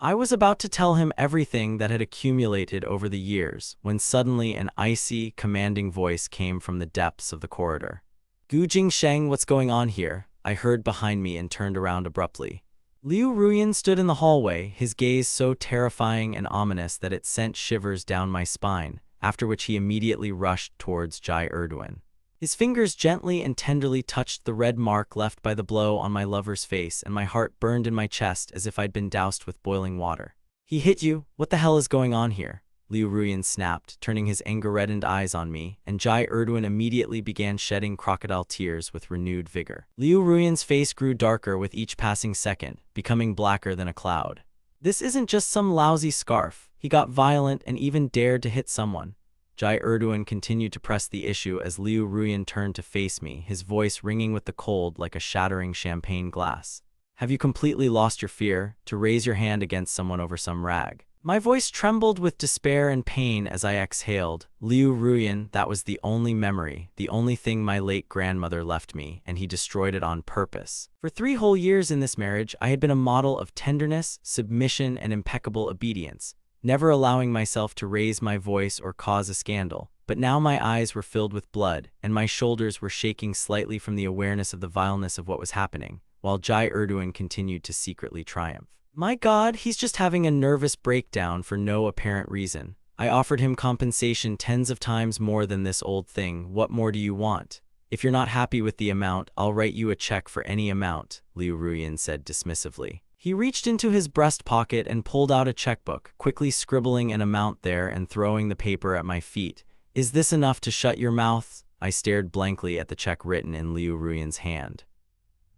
I was about to tell him everything that had accumulated over the years, when suddenly an icy, commanding voice came from the depths of the corridor. "Gu Jingsheng, what's going on here?" I heard behind me and turned around abruptly. Liu Ruyan stood in the hallway, his gaze so terrifying and ominous that it sent shivers down my spine, after which he immediately rushed towards Jai Erdogan. His fingers gently and tenderly touched the red mark left by the blow on my lover's face, and my heart burned in my chest as if I'd been doused with boiling water. "He hit you? What the hell is going on here?" Liu Ruyan snapped, turning his anger-reddened eyes on me, and Jai Erdogan immediately began shedding crocodile tears with renewed vigor. Liu Ruyan's face grew darker with each passing second, becoming blacker than a cloud. "This isn't just some lousy scarf. He got violent and even dared to hit someone." Jai Erdogan continued to press the issue as Liu Ruyan turned to face me, his voice ringing with the cold like a shattering champagne glass. "Have you completely lost your fear to raise your hand against someone over some rag?" My voice trembled with despair and pain as I exhaled. "Liu Ruyan, that was the only memory, the only thing my late grandmother left me, and he destroyed it on purpose. For 3 whole years in this marriage, I had been a model of tenderness, submission, and impeccable obedience, never allowing myself to raise my voice or cause a scandal. But now my eyes were filled with blood, and my shoulders were shaking slightly from the awareness of the vileness of what was happening, while Jai Erdogan continued to secretly triumph. My God, he's just having a nervous breakdown for no apparent reason. I offered him compensation tens of times more than this old thing. What more do you want? If you're not happy with the amount, I'll write you a check for any amount," Liu Ruyan said dismissively. He reached into his breast pocket and pulled out a checkbook, quickly scribbling an amount there and throwing the paper at my feet. "Is this enough to shut your mouth?" I stared blankly at the check written in Liu Ruyan's hand.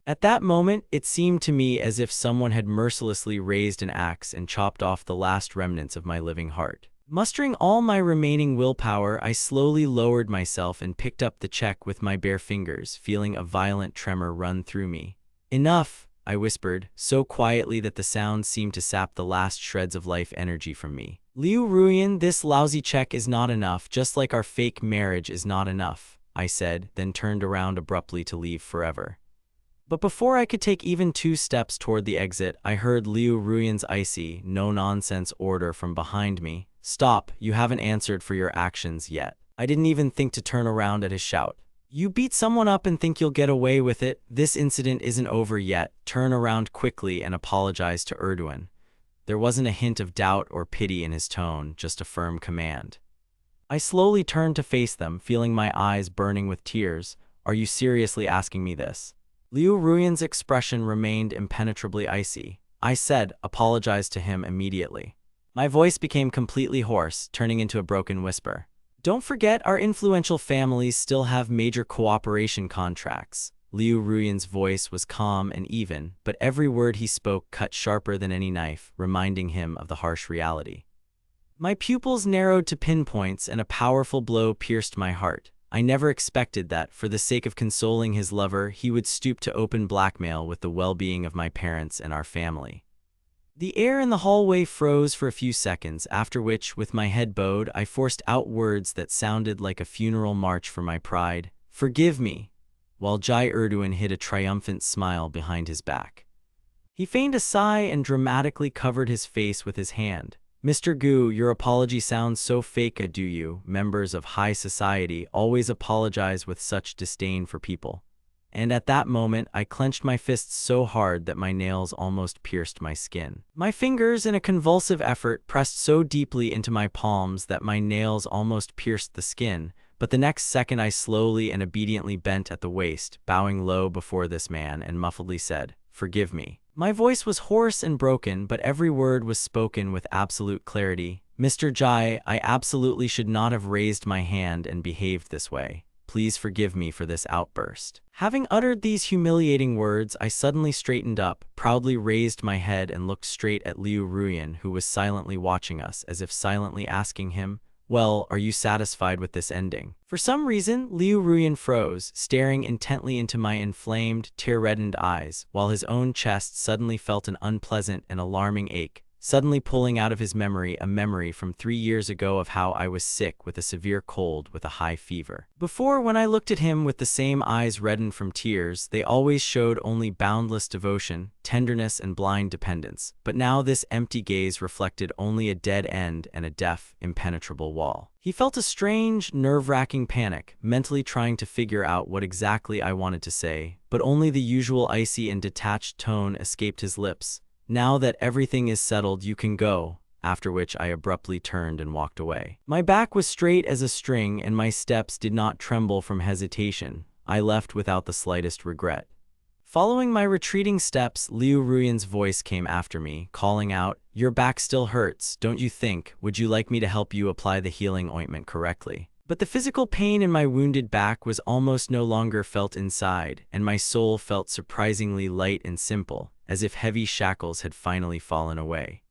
At that moment, it seemed to me as if someone had mercilessly raised an axe and chopped off the last remnants of my living heart. Mustering all my remaining willpower, I slowly lowered myself and picked up the check with my bare fingers, feeling a violent tremor run through me. "Enough," I whispered, so quietly that the sound seemed to sap the last shreds of life energy from me. "Liu Ruyan, this lousy check is not enough, just like our fake marriage is not enough," I said, then turned around abruptly to leave forever. But before I could take even 2 steps toward the exit, I heard Liu Ruyan's icy, no-nonsense order from behind me. "Stop, you haven't answered for your actions yet." I didn't even think to turn around at his shout. "You beat someone up and think you'll get away with it? This incident isn't over yet. Turn around quickly and apologize to Erdogan." There wasn't a hint of doubt or pity in his tone, just a firm command. I slowly turned to face them, feeling my eyes burning with tears. "Are you seriously asking me this?" Liu Ruyan's expression remained impenetrably icy. I said, "Apologize to him immediately." My voice became completely hoarse, turning into a broken whisper. "Don't forget, our influential families still have major cooperation contracts." Liu Ruyan's voice was calm and even, but every word he spoke cut sharper than any knife, reminding him of the harsh reality. My pupils narrowed to pinpoints and a powerful blow pierced my heart. I never expected that, for the sake of consoling his lover, he would stoop to open blackmail with the well-being of my parents and our family. The air in the hallway froze for a few seconds, after which, with my head bowed, I forced out words that sounded like a funeral march for my pride. "Forgive me," while Jai Erdogan hid a triumphant smile behind his back. He feigned a sigh and dramatically covered his face with his hand. "Mr. Gu, your apology sounds so fake. Do you, members of high society, always apologize with such disdain for people?" And at that moment, I clenched my fists so hard that my nails almost pierced my skin. My fingers, in a convulsive effort, pressed so deeply into my palms that my nails almost pierced the skin, but the next second I slowly and obediently bent at the waist, bowing low before this man, and muffledly said, "Forgive me." My voice was hoarse and broken, but every word was spoken with absolute clarity. "Mr. Jai, I absolutely should not have raised my hand and behaved this way. Please forgive me for this outburst." Having uttered these humiliating words, I suddenly straightened up, proudly raised my head and looked straight at Liu Ruyan, who was silently watching us, as if silently asking him, "Well, are you satisfied with this ending?" For some reason, Liu Ruyan froze, staring intently into my inflamed, tear-reddened eyes, while his own chest suddenly felt an unpleasant and alarming ache, suddenly pulling out of his memory a memory from 3 years ago of how I was sick with a severe cold with a high fever. Before, when I looked at him with the same eyes reddened from tears, they always showed only boundless devotion, tenderness, and blind dependence. But now this empty gaze reflected only a dead end and a deaf, impenetrable wall. He felt a strange, nerve-wracking panic, mentally trying to figure out what exactly I wanted to say, but only the usual icy and detached tone escaped his lips. "Now that everything is settled, you can go," after which I abruptly turned and walked away. My back was straight as a string and my steps did not tremble from hesitation. I left without the slightest regret. Following my retreating steps, Liu Ruyan's voice came after me, calling out, "Your back still hurts, don't you think? Would you like me to help you apply the healing ointment correctly?" But the physical pain in my wounded back was almost no longer felt inside, and my soul felt surprisingly light and simple, as if heavy shackles had finally fallen away.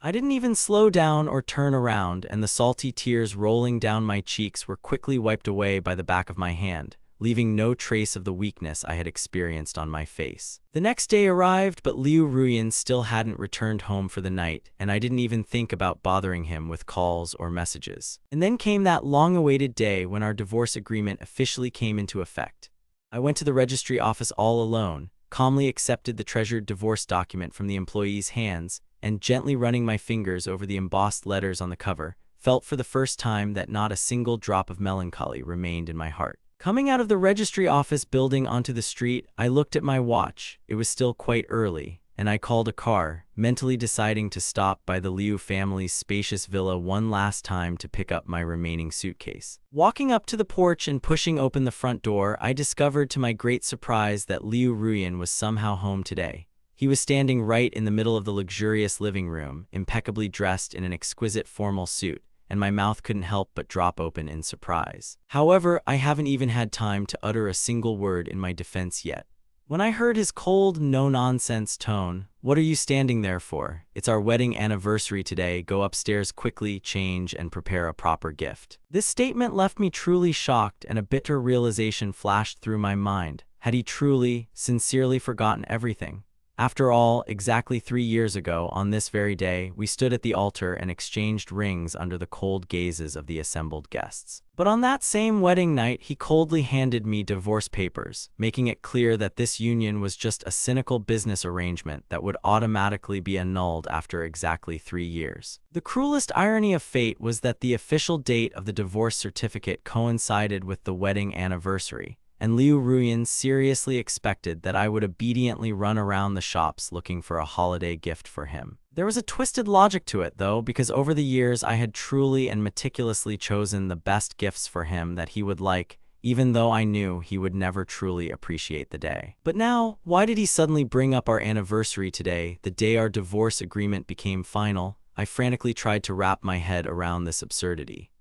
I didn't even slow down or turn around, and the salty tears rolling down my cheeks were quickly wiped away by the back of my hand, leaving no trace of the weakness I had experienced on my face. The next day arrived, but Liu Ruyan still hadn't returned home for the night, and I didn't even think about bothering him with calls or messages. And then came that long-awaited day when our divorce agreement officially came into effect. I went to the registry office all alone, calmly accepted the treasured divorce document from the employee's hands, and gently running my fingers over the embossed letters on the cover, felt for the first time that not a single drop of melancholy remained in my heart. Coming out of the registry office building onto the street, I looked at my watch. It was still quite early, and I called a car, mentally deciding to stop by the Liu family's spacious villa one last time to pick up my remaining suitcase. Walking up to the porch and pushing open the front door, I discovered to my great surprise that Liu Ruyan was somehow home today. He was standing right in the middle of the luxurious living room, impeccably dressed in an exquisite formal suit, and my mouth couldn't help but drop open in surprise. However, I haven't even had time to utter a single word in my defense yet. When I heard his cold, no-nonsense tone, "What are you standing there for? It's our wedding anniversary today. Go upstairs quickly, change, and prepare a proper gift." This statement left me truly shocked, and a bitter realization flashed through my mind. Had he truly, sincerely forgotten everything? After all, exactly 3 years ago, on this very day, we stood at the altar and exchanged rings under the cold gazes of the assembled guests. But on that same wedding night, he coldly handed me divorce papers, making it clear that this union was just a cynical business arrangement that would automatically be annulled after exactly 3 years. The cruelest irony of fate was that the official date of the divorce certificate coincided with the wedding anniversary, and Liu Ruyan seriously expected that I would obediently run around the shops looking for a holiday gift for him. There was a twisted logic to it, though, because over the years I had truly and meticulously chosen the best gifts for him that he would like, even though I knew he would never truly appreciate the day. But now, why did he suddenly bring up our anniversary today, the day our divorce agreement became final? I frantically tried to wrap my head around this absurdity.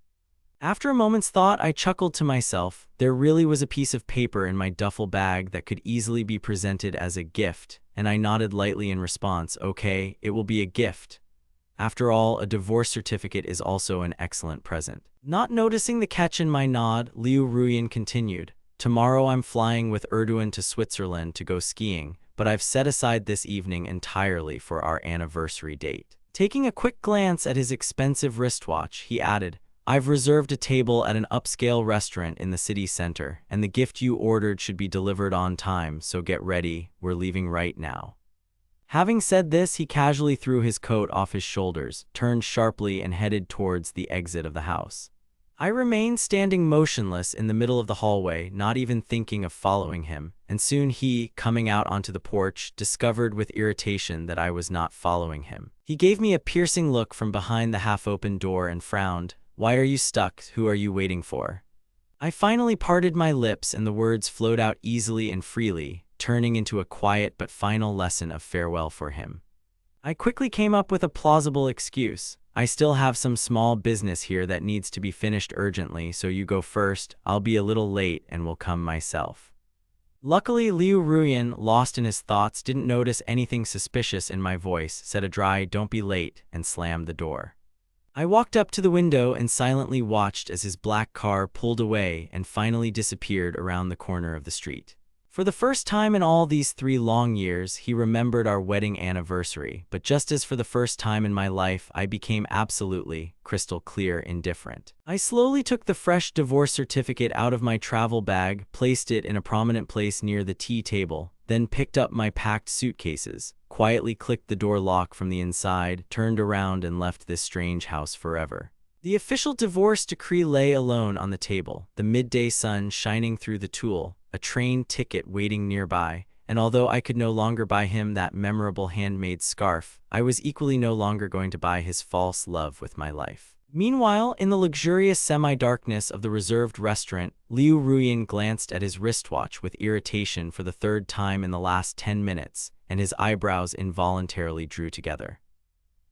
After a moment's thought, I chuckled to myself. There really was a piece of paper in my duffel bag that could easily be presented as a gift, and I nodded lightly in response. Okay, it will be a gift. After all, a divorce certificate is also an excellent present. Not noticing the catch in my nod, Liu Ruyan continued, "Tomorrow I'm flying with Erdogan to Switzerland to go skiing, but I've set aside this evening entirely for our anniversary date." Taking a quick glance at his expensive wristwatch, he added, "I've reserved a table at an upscale restaurant in the city center, and the gift you ordered should be delivered on time, so get ready, we're leaving right now." Having said this, he casually threw his coat off his shoulders, turned sharply, and headed towards the exit of the house. I remained standing motionless in the middle of the hallway, not even thinking of following him, and soon he, coming out onto the porch, discovered with irritation that I was not following him. He gave me a piercing look from behind the half-open door and frowned. "Why are you stuck? Who are you waiting for?" I finally parted my lips and the words flowed out easily and freely, turning into a quiet but final lesson of farewell for him. I quickly came up with a plausible excuse. "I still have some small business here that needs to be finished urgently, so you go first. I'll be a little late and will come myself." Luckily, Liu Ruyan, lost in his thoughts, didn't notice anything suspicious in my voice, said a dry "Don't be late," and slammed the door. I walked up to the window and silently watched as his black car pulled away and finally disappeared around the corner of the street. For the first time in all these 3 long years, he remembered our wedding anniversary, but just as for the first time in my life, I became absolutely, crystal clear indifferent. I slowly took the fresh divorce certificate out of my travel bag, placed it in a prominent place near the tea table, then picked up my packed suitcases, quietly clicked the door lock from the inside, turned around and left this strange house forever. The official divorce decree lay alone on the table, the midday sun shining through the tulle, a train ticket waiting nearby, and although I could no longer buy him that memorable handmade scarf, I was equally no longer going to buy his false love with my life. Meanwhile, in the luxurious semi-darkness of the reserved restaurant, Liu Ruyan glanced at his wristwatch with irritation for the 3rd time in the last 10 minutes, and his eyebrows involuntarily drew together.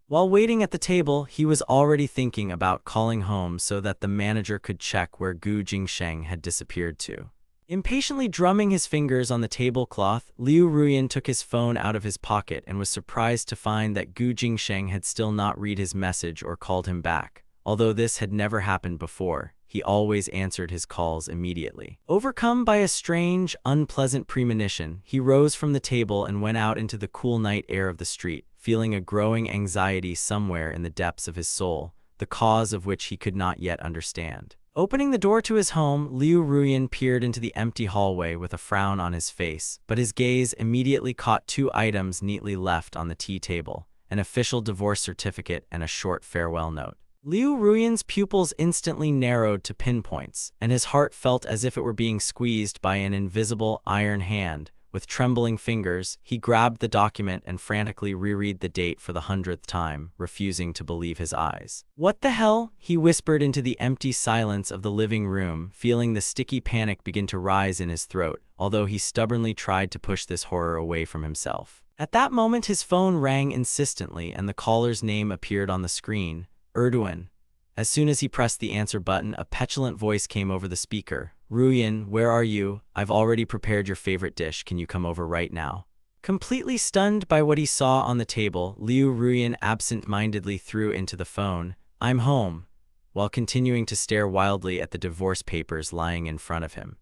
While waiting at the table, he was already thinking about calling home so that the manager could check where Gu Jingsheng had disappeared to. Impatiently drumming his fingers on the tablecloth, Liu Ruyan took his phone out of his pocket and was surprised to find that Gu Jingsheng had still not read his message or called him back. Although this had never happened before, he always answered his calls immediately. Overcome by a strange, unpleasant premonition, he rose from the table and went out into the cool night air of the street, feeling a growing anxiety somewhere in the depths of his soul, the cause of which he could not yet understand. Opening the door to his home, Liu Ruyan peered into the empty hallway with a frown on his face, but his gaze immediately caught 2 items neatly left on the tea table, an official divorce certificate and a short farewell note. Liu Ruyan's pupils instantly narrowed to pinpoints, and his heart felt as if it were being squeezed by an invisible iron hand. With trembling fingers, he grabbed the document and frantically reread the date for the 100th time, refusing to believe his eyes. "What the hell?" he whispered into the empty silence of the living room, feeling the sticky panic begin to rise in his throat, although he stubbornly tried to push this horror away from himself. At that moment, his phone rang insistently and the caller's name appeared on the screen, Erdogan. As soon as he pressed the answer button, a petulant voice came over the speaker. "Ruyan, where are you? I've already prepared your favorite dish. Can you come over right now?" Completely stunned by what he saw on the table, Liu Ruyan absent-mindedly threw into the phone, "I'm home," while continuing to stare wildly at the divorce papers lying in front of him.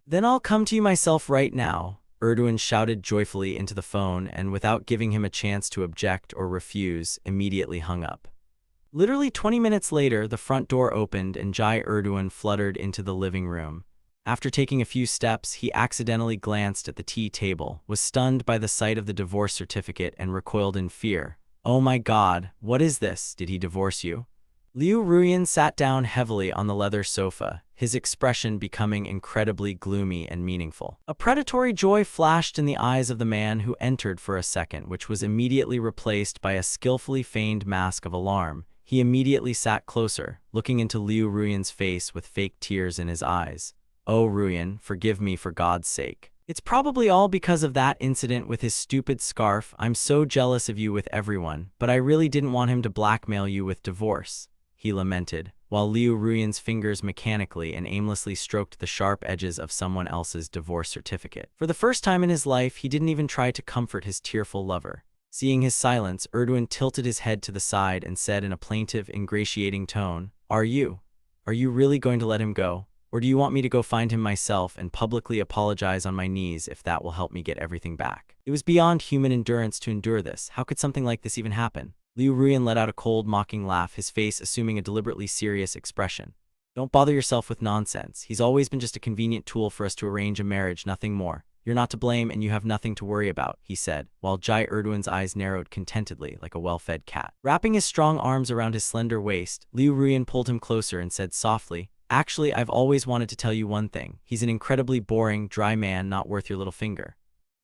"Then I'll come to you myself right now," Erdogan shouted joyfully into the phone and, without giving him a chance to object or refuse, immediately hung up. Literally 20 minutes later, the front door opened and Jai Erdogan fluttered into the living room. After taking a few steps, he accidentally glanced at the tea table, was stunned by the sight of the divorce certificate, and recoiled in fear. "Oh my God, what is this? Did he divorce you?" Liu Ruyan sat down heavily on the leather sofa, his expression becoming incredibly gloomy and meaningful. A predatory joy flashed in the eyes of the man who entered for a second, which was immediately replaced by a skillfully feigned mask of alarm. He immediately sat closer, looking into Liu Ruyan's face with fake tears in his eyes. "Oh Ruyan, forgive me for God's sake. It's probably all because of that incident with his stupid scarf. I'm so jealous of you with everyone, but I really didn't want him to blackmail you with divorce," he lamented, while Liu Ruyan's fingers mechanically and aimlessly stroked the sharp edges of someone else's divorce certificate. For the first time in his life, he didn't even try to comfort his tearful lover. Seeing his silence, Erdogan tilted his head to the side and said in a plaintive, ingratiating tone, Are you really going to let him go? Or do you want me to go find him myself and publicly apologize on my knees if that will help me get everything back?" It was beyond human endurance to endure this. How could something like this even happen? Liu Ruyan let out a cold, mocking laugh, his face assuming a deliberately serious expression. "Don't bother yourself with nonsense. He's always been just a convenient tool for us to arrange a marriage, nothing more. You're not to blame and you have nothing to worry about," he said, while Jai Erdogan's eyes narrowed contentedly like a well-fed cat. Wrapping his strong arms around his slender waist, Liu Ruyan pulled him closer and said softly, "Actually, I've always wanted to tell you one thing. He's an incredibly boring, dry man not worth your little finger."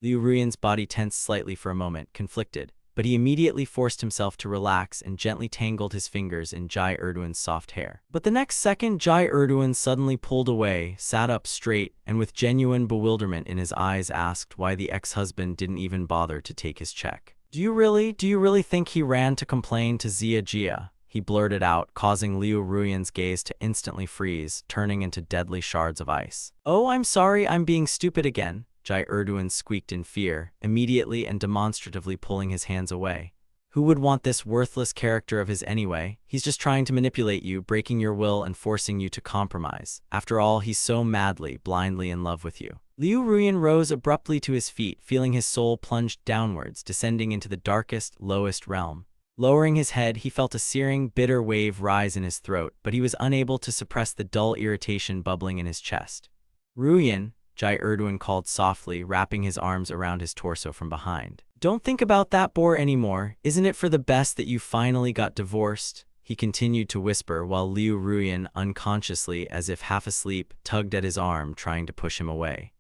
Liu Ruyan's body tensed slightly for a moment, conflicted, but he immediately forced himself to relax and gently tangled his fingers in Jai Erdogan's soft hair. But the next second, Jai Erdogan suddenly pulled away, sat up straight, and with genuine bewilderment in his eyes asked why the ex-husband didn't even bother to take his check. Do you really think he ran to complain to Zia Jia?" he blurted out, causing Liu Ruyan's gaze to instantly freeze, turning into deadly shards of ice. "Oh, I'm sorry, I'm being stupid again," Jai Erdogan squeaked in fear, immediately and demonstratively pulling his hands away. "Who would want this worthless character of his anyway? He's just trying to manipulate you, breaking your will and forcing you to compromise. After all, he's so madly, blindly in love with you." Liu Ruyan rose abruptly to his feet, feeling his soul plunged downwards, descending into the darkest, lowest realm. Lowering his head, he felt a searing, bitter wave rise in his throat, but he was unable to suppress the dull irritation bubbling in his chest. Ruyan, Jai Erdogan called softly, wrapping his arms around his torso from behind. Don't think about that bore anymore. Isn't it for the best that you finally got divorced? He continued to whisper while Liu Ruyan, unconsciously, as if half asleep, tugged at his arm, trying to push him away.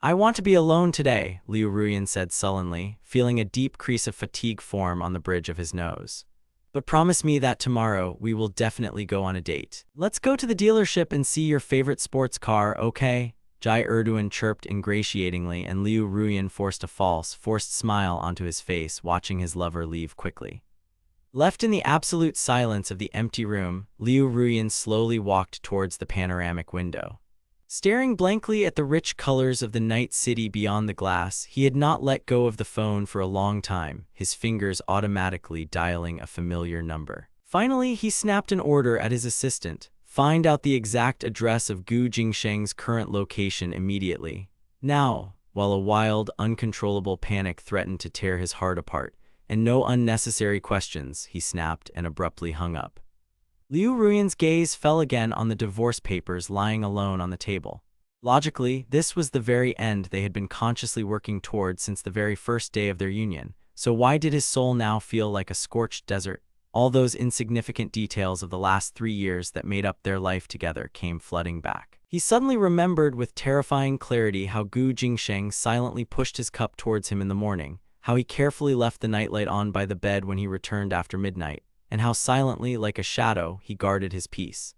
I want to be alone today, Liu Ruyan said sullenly, feeling a deep crease of fatigue form on the bridge of his nose. But promise me that tomorrow we will definitely go on a date. Let's go to the dealership and see your favorite sports car, okay? Jai Erdogan chirped ingratiatingly, and Liu Ruyan forced a forced smile onto his face, watching his lover leave quickly. Left in the absolute silence of the empty room, Liu Ruyan slowly walked towards the panoramic window. Staring blankly at the rich colors of the night city beyond the glass, he had not let go of the phone for a long time, his fingers automatically dialing a familiar number. Finally, he snapped an order at his assistant. Find out the exact address of Gu Jingsheng's current location immediately. Now, while a wild, uncontrollable panic threatened to tear his heart apart. And no unnecessary questions, he snapped and abruptly hung up. Liu Ruyan's gaze fell again on the divorce papers lying alone on the table. Logically, this was the very end they had been consciously working toward since the very first day of their union, so why did his soul now feel like a scorched desert? All those insignificant details of the last 3 years that made up their life together came flooding back. He suddenly remembered with terrifying clarity how Gu Jingsheng silently pushed his cup towards him in the morning, how he carefully left the nightlight on by the bed when he returned after midnight, and how silently, like a shadow, he guarded his peace.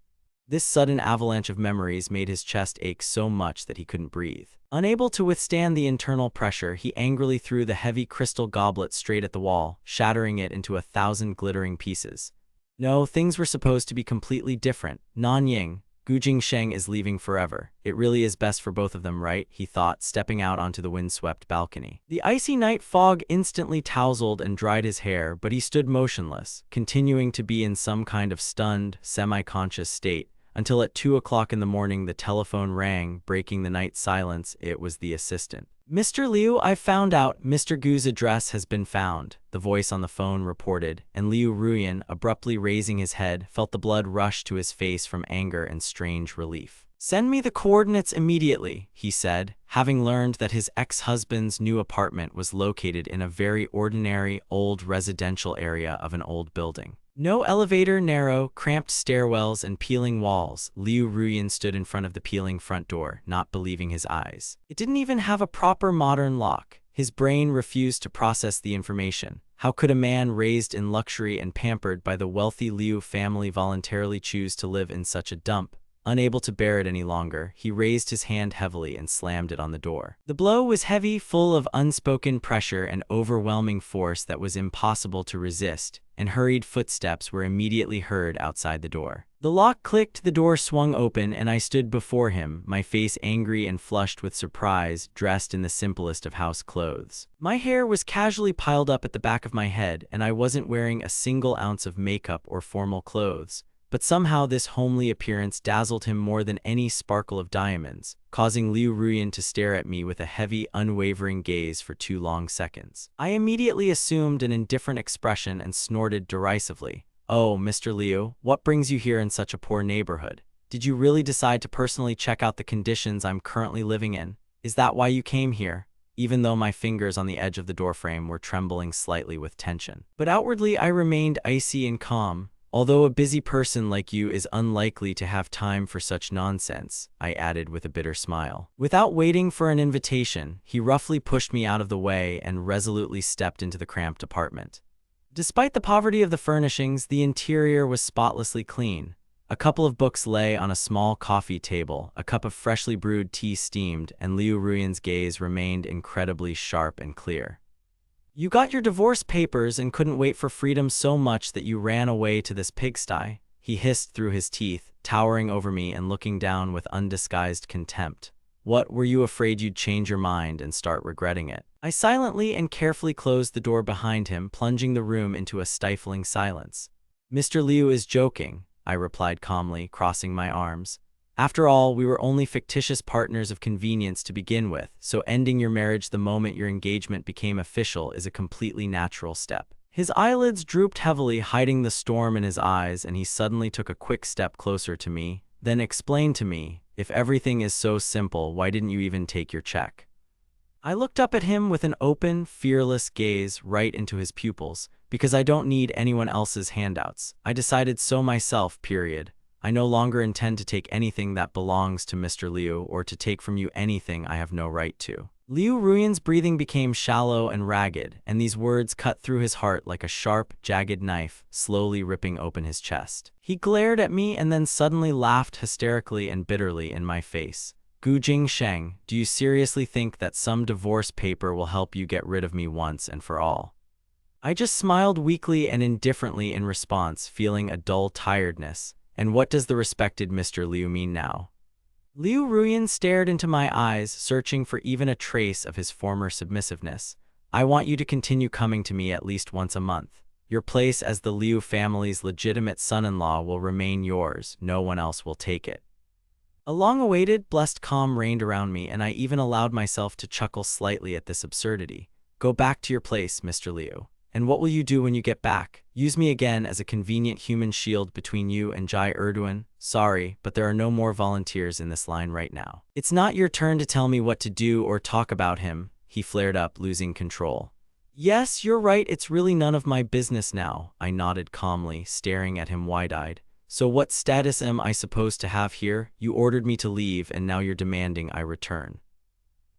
This sudden avalanche of memories made his chest ache so much that he couldn't breathe. Unable to withstand the internal pressure, he angrily threw the heavy crystal goblet straight at the wall, shattering it into 1,000 glittering pieces. No, things were supposed to be completely different. Nanying, Gu Jingsheng is leaving forever. It really is best for both of them, right? He thought, stepping out onto the windswept balcony. The icy night fog instantly tousled and dried his hair, but he stood motionless, continuing to be in some kind of stunned, semi-conscious state, until at 2 o'clock in the morning the telephone rang, breaking the night silence. It was the assistant. Mr. Liu, I've found out. Mr. Gu's address has been found, the voice on the phone reported, and Liu Ruyan, abruptly raising his head, felt the blood rush to his face from anger and strange relief. Send me the coordinates immediately, he said, having learned that his ex-husband's new apartment was located in a very ordinary, old residential area of an old building. No elevator, narrow, cramped stairwells, and peeling walls. Liu Ruyan stood in front of the peeling front door, not believing his eyes. It didn't even have a proper modern lock. His brain refused to process the information. How could a man raised in luxury and pampered by the wealthy Liu family voluntarily choose to live in such a dump? Unable to bear it any longer, he raised his hand heavily and slammed it on the door. The blow was heavy, full of unspoken pressure and overwhelming force that was impossible to resist, and hurried footsteps were immediately heard outside the door. The lock clicked, the door swung open, and I stood before him, my face angry and flushed with surprise, dressed in the simplest of house clothes. My hair was casually piled up at the back of my head, and I wasn't wearing a single ounce of makeup or formal clothes. But somehow this homely appearance dazzled him more than any sparkle of diamonds, causing Liu Ruyan to stare at me with a heavy, unwavering gaze for 2 long seconds. I immediately assumed an indifferent expression and snorted derisively. Oh, Mr. Liu, what brings you here in such a poor neighborhood? Did you really decide to personally check out the conditions I'm currently living in? Is that why you came here? Even though my fingers on the edge of the doorframe were trembling slightly with tension. But outwardly I remained icy and calm. Although a busy person like you is unlikely to have time for such nonsense, I added with a bitter smile. Without waiting for an invitation, he roughly pushed me out of the way and resolutely stepped into the cramped apartment. Despite the poverty of the furnishings, the interior was spotlessly clean. A couple of books lay on a small coffee table, a cup of freshly brewed tea steamed, and Liu Ruyan's gaze remained incredibly sharp and clear. You got your divorce papers and couldn't wait for freedom so much that you ran away to this pigsty, he hissed through his teeth, towering over me and looking down with undisguised contempt. What, were you afraid you'd change your mind and start regretting it? I silently and carefully closed the door behind him, plunging the room into a stifling silence. Mr. Liu is joking, I replied calmly, crossing my arms. After all, we were only fictitious partners of convenience to begin with, so ending your marriage the moment your engagement became official is a completely natural step. His eyelids drooped heavily, hiding the storm in his eyes, and he suddenly took a quick step closer to me, then explained to me, "If everything is so simple, why didn't you even take your check?" I looked up at him with an open, fearless gaze right into his pupils. "Because I don't need anyone else's handouts. I decided so myself, period. I no longer intend to take anything that belongs to Mr. Liu or to take from you anything I have no right to." Liu Ruyan's breathing became shallow and ragged, and these words cut through his heart like a sharp, jagged knife, slowly ripping open his chest. He glared at me and then suddenly laughed hysterically and bitterly in my face. "Gu Jingsheng, do you seriously think that some divorce paper will help you get rid of me once and for all?" I just smiled weakly and indifferently in response, feeling a dull tiredness. "And what does the respected Mr. Liu mean now?" Liu Ruyan stared into my eyes, searching for even a trace of his former submissiveness. "I want you to continue coming to me at least once a month. Your place as the Liu family's legitimate son-in-law will remain yours. No one else will take it." A long-awaited, blessed calm reigned around me, and I even allowed myself to chuckle slightly at this absurdity. "Go back to your place, Mr. Liu. And what will you do when you get back? Use me again as a convenient human shield between you and Jai Erdogan? Sorry, but there are no more volunteers in this line right now." "It's not your turn to tell me what to do or talk about him," he flared up, losing control. "Yes, you're right, it's really none of my business now," I nodded calmly, staring at him wide-eyed. "So what status am I supposed to have here? You ordered me to leave, and now you're demanding I return."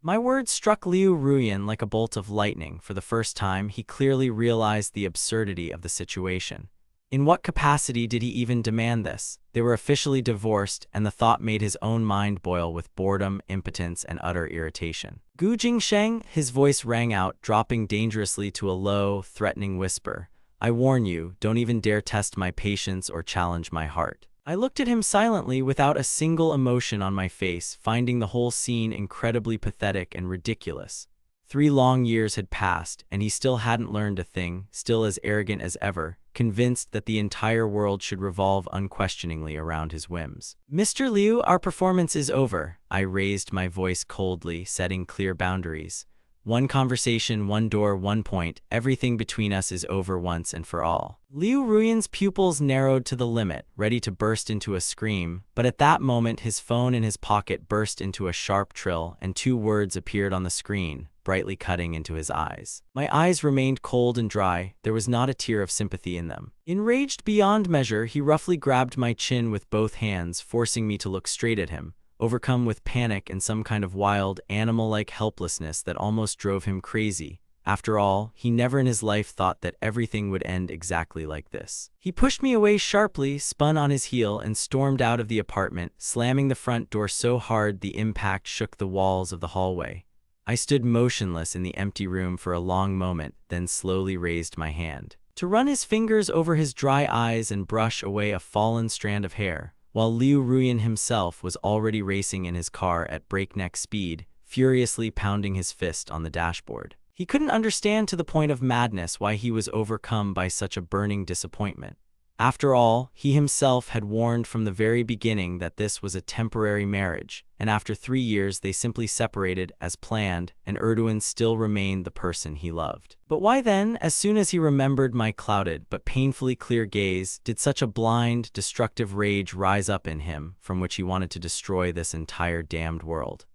My words struck Liu Ruyan like a bolt of lightning. For the first time, he clearly realized the absurdity of the situation. In what capacity did he even demand this? They were officially divorced, and the thought made his own mind boil with boredom, impotence, and utter irritation. "Gu Jingsheng," his voice rang out, dropping dangerously to a low, threatening whisper. "I warn you, don't even dare test my patience or challenge my heart." I looked at him silently, without a single emotion on my face, finding the whole scene incredibly pathetic and ridiculous. 3 long years had passed, and he still hadn't learned a thing, still as arrogant as ever, convinced that the entire world should revolve unquestioningly around his whims. "Mr. Liu, our performance is over." I raised my voice coldly, setting clear boundaries. "One conversation, one door, one point. Everything between us is over once and for all." Liu Ruyan's pupils narrowed to the limit, ready to burst into a scream, but at that moment his phone in his pocket burst into a sharp trill, and 2 words appeared on the screen, brightly cutting into his eyes. My eyes remained cold and dry, there was not a tear of sympathy in them. Enraged beyond measure, he roughly grabbed my chin with both hands, forcing me to look straight at him, overcome with panic and some kind of wild, animal-like helplessness that almost drove him crazy. After all, he never in his life thought that everything would end exactly like this. He pushed me away sharply, spun on his heel, and stormed out of the apartment, slamming the front door so hard the impact shook the walls of the hallway. I stood motionless in the empty room for a long moment, then slowly raised my hand to run his fingers over his dry eyes and brush away a fallen strand of hair, while Liu Ruyan himself was already racing in his car at breakneck speed, furiously pounding his fist on the dashboard. He couldn't understand to the point of madness why he was overcome by such a burning disappointment. After all, he himself had warned from the very beginning that this was a temporary marriage, and after 3 years they simply separated as planned, and Erdogan still remained the person he loved. But why then, as soon as he remembered my clouded but painfully clear gaze, did such a blind, destructive rage rise up in him, from which he wanted to destroy this entire damned world?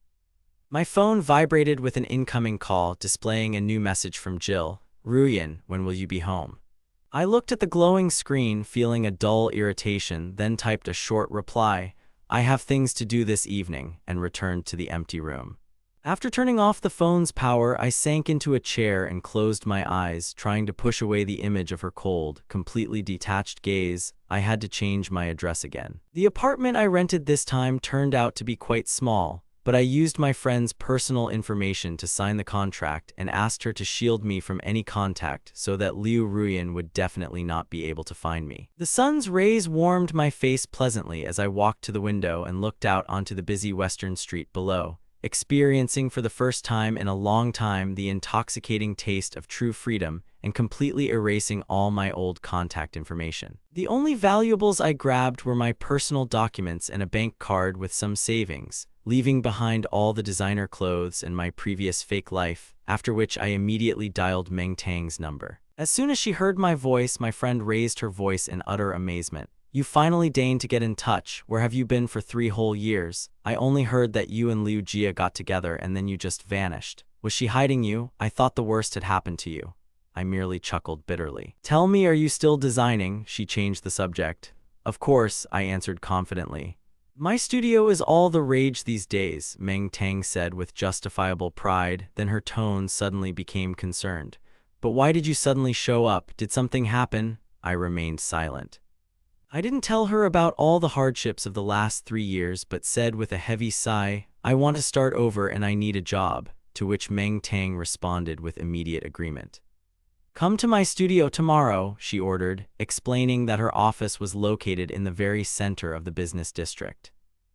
My phone vibrated with an incoming call, displaying a new message from Jill. "Ruyan, when will you be home?" I looked at the glowing screen, feeling a dull irritation, then typed a short reply, "I have things to do this evening," and returned to the empty room. After turning off the phone's power, I sank into a chair and closed my eyes, trying to push away the image of her cold, completely detached gaze. I had to change my address again. The apartment I rented this time turned out to be quite small, but I used my friend's personal information to sign the contract and asked her to shield me from any contact so that Liu Ruyan would definitely not be able to find me. The sun's rays warmed my face pleasantly as I walked to the window and looked out onto the busy western street below. experiencing for the first time in a long time the intoxicating taste of true freedom and completely erasing all my old contact information. The only valuables I grabbed were my personal documents and a bank card with some savings, leaving behind all the designer clothes and my previous fake life, after which I immediately dialed Meng Tang's number. As soon as she heard my voice, my friend raised her voice in utter amazement. "You finally deigned to get in touch. Where have you been for 3 whole years? I only heard that you and Liu Jia got together and then you just vanished. Was she hiding you? I thought the worst had happened to you." I merely chuckled bitterly. "Tell me, are you still designing?" She changed the subject. "Of course," I answered confidently. "My studio is all the rage these days," Meng Tang said with justifiable pride, then her tone suddenly became concerned. "But why did you suddenly show up? Did something happen?" I remained silent. I didn't tell her about all the hardships of the last 3 years, but said with a heavy sigh, "I want to start over and I need a job," to which Meng Tang responded with immediate agreement. "Come to my studio tomorrow," she ordered, explaining that her office was located in the very center of the business district.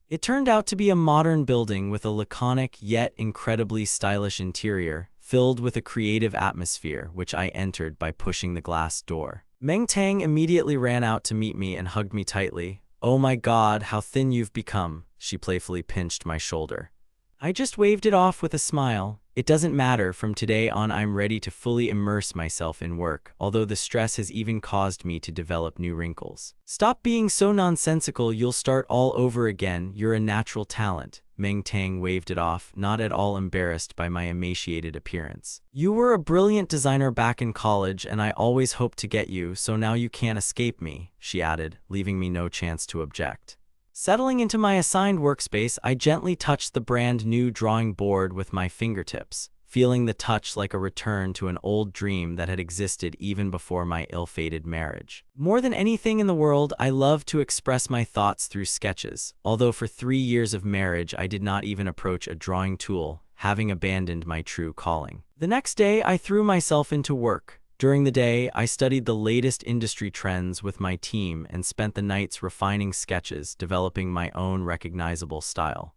It turned out to be a modern building with a laconic yet incredibly stylish interior, filled with a creative atmosphere, which I entered by pushing the glass door. Meng Tang immediately ran out to meet me and hugged me tightly. "Oh my God, how thin you've become," she playfully pinched my shoulder. I just waved it off with a smile. "It doesn't matter, from today on I'm ready to fully immerse myself in work, although the stress has even caused me to develop new wrinkles." "Stop being so nonsensical, you'll start all over again, you're a natural talent." Meng Tang waved it off, not at all embarrassed by my emaciated appearance. "You were a brilliant designer back in college and I always hoped to get you, so now you can't escape me," she added, leaving me no chance to object. Settling into my assigned workspace, I gently touched the brand new drawing board with my fingertips, feeling the touch like a return to an old dream that had existed even before my ill-fated marriage. More than anything in the world, I love to express my thoughts through sketches, although for 3 years of marriage I did not even approach a drawing tool, having abandoned my true calling. The next day, I threw myself into work. During the day, I studied the latest industry trends with my team and spent the nights refining sketches, developing my own recognizable style.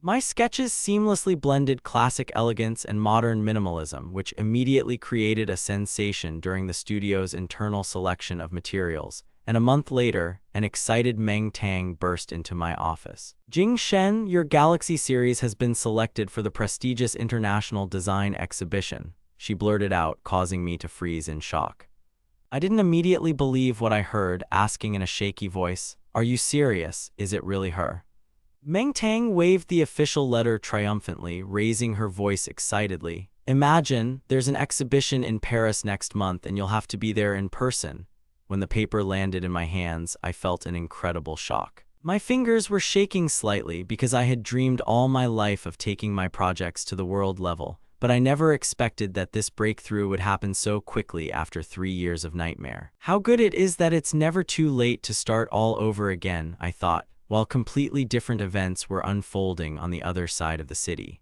My sketches seamlessly blended classic elegance and modern minimalism, which immediately created a sensation during the studio's internal selection of materials. And a month later, an excited Meng Tang burst into my office. "Jing Shen, your Galaxy series has been selected for the prestigious International Design Exhibition," she blurted out, causing me to freeze in shock. I didn't immediately believe what I heard, asking in a shaky voice, "Are you serious? Is it really her?" Meng Tang waved the official letter triumphantly, raising her voice excitedly. "Imagine, there's an exhibition in Paris next month and you'll have to be there in person." When the paper landed in my hands, I felt an incredible shock. My fingers were shaking slightly because I had dreamed all my life of taking my projects to the world level, but I never expected that this breakthrough would happen so quickly after 3 years of nightmare. How good it is that it's never too late to start all over again, I thought, while completely different events were unfolding on the other side of the city.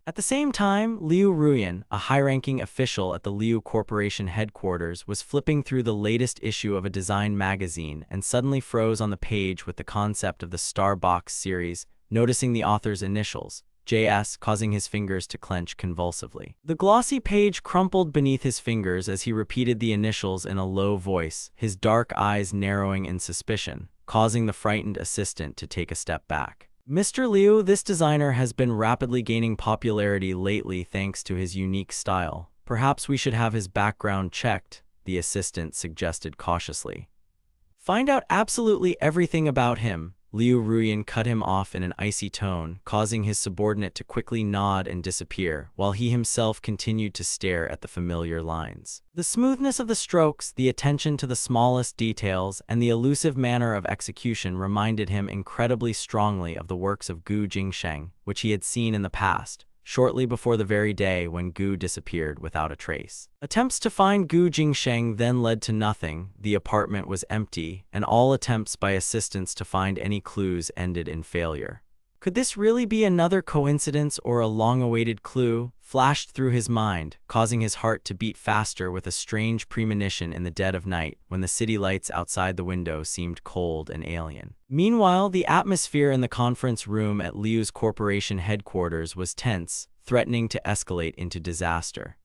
At the same time, Liu Ruyan, a high-ranking official at the Liu Corporation headquarters, was flipping through the latest issue of a design magazine and suddenly froze on the page with the concept of the Starbox series, noticing the author's initials, JS, causing his fingers to clench convulsively. The glossy page crumpled beneath his fingers as he repeated the initials in a low voice, his dark eyes narrowing in suspicion, causing the frightened assistant to take a step back. "Mr. Liu, this designer has been rapidly gaining popularity lately thanks to his unique style. Perhaps we should have his background checked," the assistant suggested cautiously. "Find out absolutely everything about him." Liu Ruyan cut him off in an icy tone, causing his subordinate to quickly nod and disappear, while he himself continued to stare at the familiar lines. The smoothness of the strokes, the attention to the smallest details, and the elusive manner of execution reminded him incredibly strongly of the works of Gu Jingsheng, which he had seen in the past, shortly before the very day when Gu disappeared without a trace. Attempts to find Gu Jingsheng then led to nothing. The apartment was empty, and all attempts by assistants to find any clues ended in failure. Could this really be another coincidence or a long-awaited clue? Flashed through his mind, causing his heart to beat faster with a strange premonition in the dead of night when the city lights outside the window seemed cold and alien. Meanwhile, the atmosphere in the conference room at Liu's corporation headquarters was tense, threatening to escalate into disaster.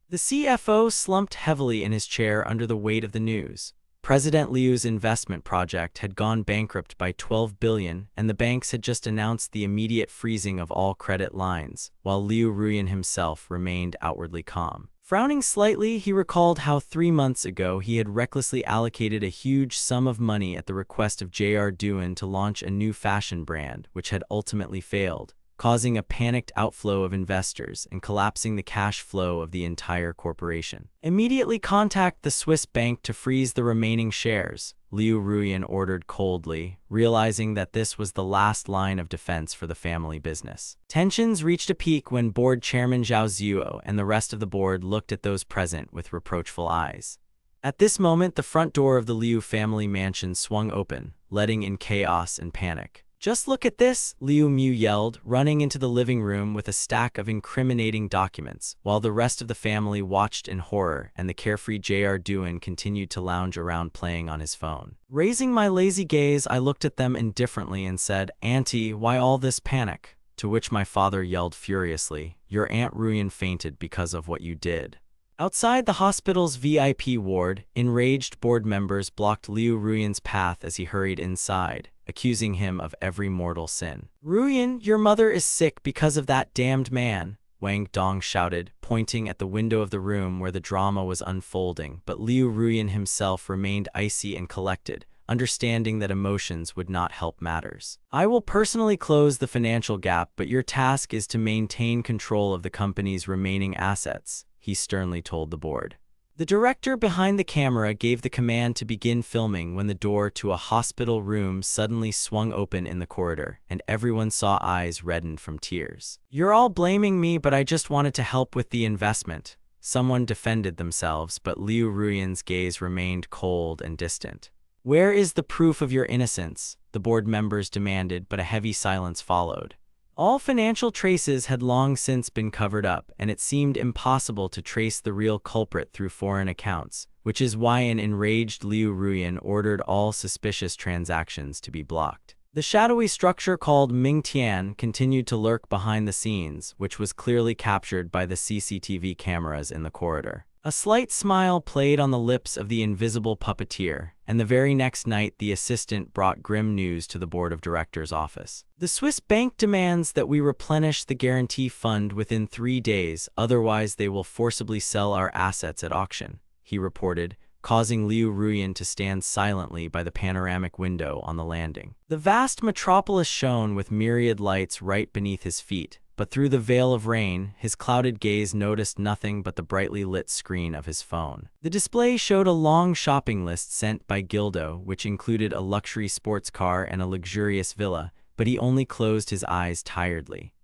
The CFO slumped heavily in his chair under the weight of the news. President Liu's investment project had gone bankrupt by 12 billion, and the banks had just announced the immediate freezing of all credit lines, while Liu Ruyan himself remained outwardly calm. Frowning slightly, he recalled how 3 months ago he had recklessly allocated a huge sum of money at the request of J.R. Duan to launch a new fashion brand, which had ultimately failed, causing a panicked outflow of investors and collapsing the cash flow of the entire corporation. Immediately contact the Swiss bank to freeze the remaining shares, Liu Ruyan ordered coldly, realizing that this was the last line of defense for the family business. Tensions reached a peak when board chairman Zhao Zuo and the rest of the board looked at those present with reproachful eyes. At this moment, the front door of the Liu family mansion swung open, letting in chaos and panic. "Just look at this," Liu Mu yelled, running into the living room with a stack of incriminating documents, while the rest of the family watched in horror and the carefree J.R. Duan continued to lounge around playing on his phone. Raising my lazy gaze, I looked at them indifferently and said, "Auntie, why all this panic?" To which my father yelled furiously, "Your Aunt Ruyan fainted because of what you did." Outside the hospital's VIP ward, enraged board members blocked Liu Ruyan's path as he hurried inside, accusing him of every mortal sin. "Ruyan, your mother is sick because of that damned man," Wang Dong shouted, pointing at the window of the room where the drama was unfolding, but Liu Ruyan himself remained icy and collected, understanding that emotions would not help matters. "I will personally close the financial gap, but your task is to maintain control of the company's remaining assets," he sternly told the board. The director behind the camera gave the command to begin filming when the door to a hospital room suddenly swung open in the corridor, and everyone saw eyes reddened from tears. "You're all blaming me, but I just wanted to help with the investment." Someone defended themselves, but Liu Ruyan's gaze remained cold and distant. "Where is the proof of your innocence?" the board members demanded, but a heavy silence followed. All financial traces had long since been covered up, and it seemed impossible to trace the real culprit through foreign accounts, which is why an enraged Liu Ruyan ordered all suspicious transactions to be blocked. The shadowy structure called Mingtian continued to lurk behind the scenes, which was clearly captured by the CCTV cameras in the corridor. A slight smile played on the lips of the invisible puppeteer, and the very next night the assistant brought grim news to the board of directors' office. "The Swiss bank demands that we replenish the guarantee fund within 3 days, otherwise they will forcibly sell our assets at auction," he reported, causing Liu Ruyan to stand silently by the panoramic window on the landing. The vast metropolis shone with myriad lights right beneath his feet, but through the veil of rain, his clouded gaze noticed nothing but the brightly lit screen of his phone. The display showed a long shopping list sent by Gildo, which included a luxury sports car and a luxurious villa, but he only closed his eyes tiredly.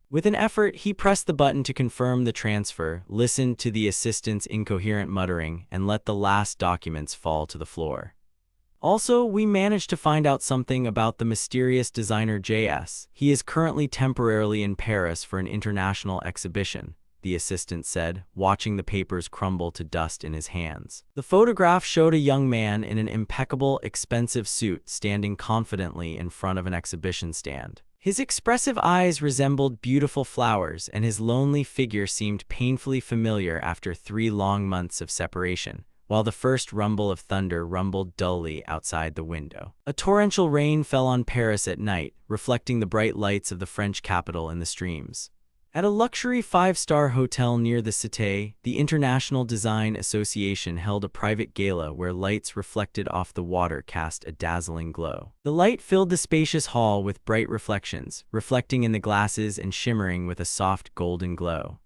With an effort, he pressed the button to confirm the transfer, listened to the assistant's incoherent muttering, and let the last documents fall to the floor. "Also, we managed to find out something about the mysterious designer JS. He is currently temporarily in Paris for an international exhibition," the assistant said, watching the papers crumble to dust in his hands. The photograph showed a young man in an impeccable, expensive suit standing confidently in front of an exhibition stand. His expressive eyes resembled beautiful flowers, and his lonely figure seemed painfully familiar after 3 long months of separation, while the first rumble of thunder rumbled dully outside the window. A torrential rain fell on Paris at night, reflecting the bright lights of the French capital in the streams. At a luxury 5-star hotel near the Cité, the International Design Association held a private gala where lights reflected off the water cast a dazzling glow. The light filled the spacious hall with bright reflections, reflecting in the glasses and shimmering with a soft golden glow.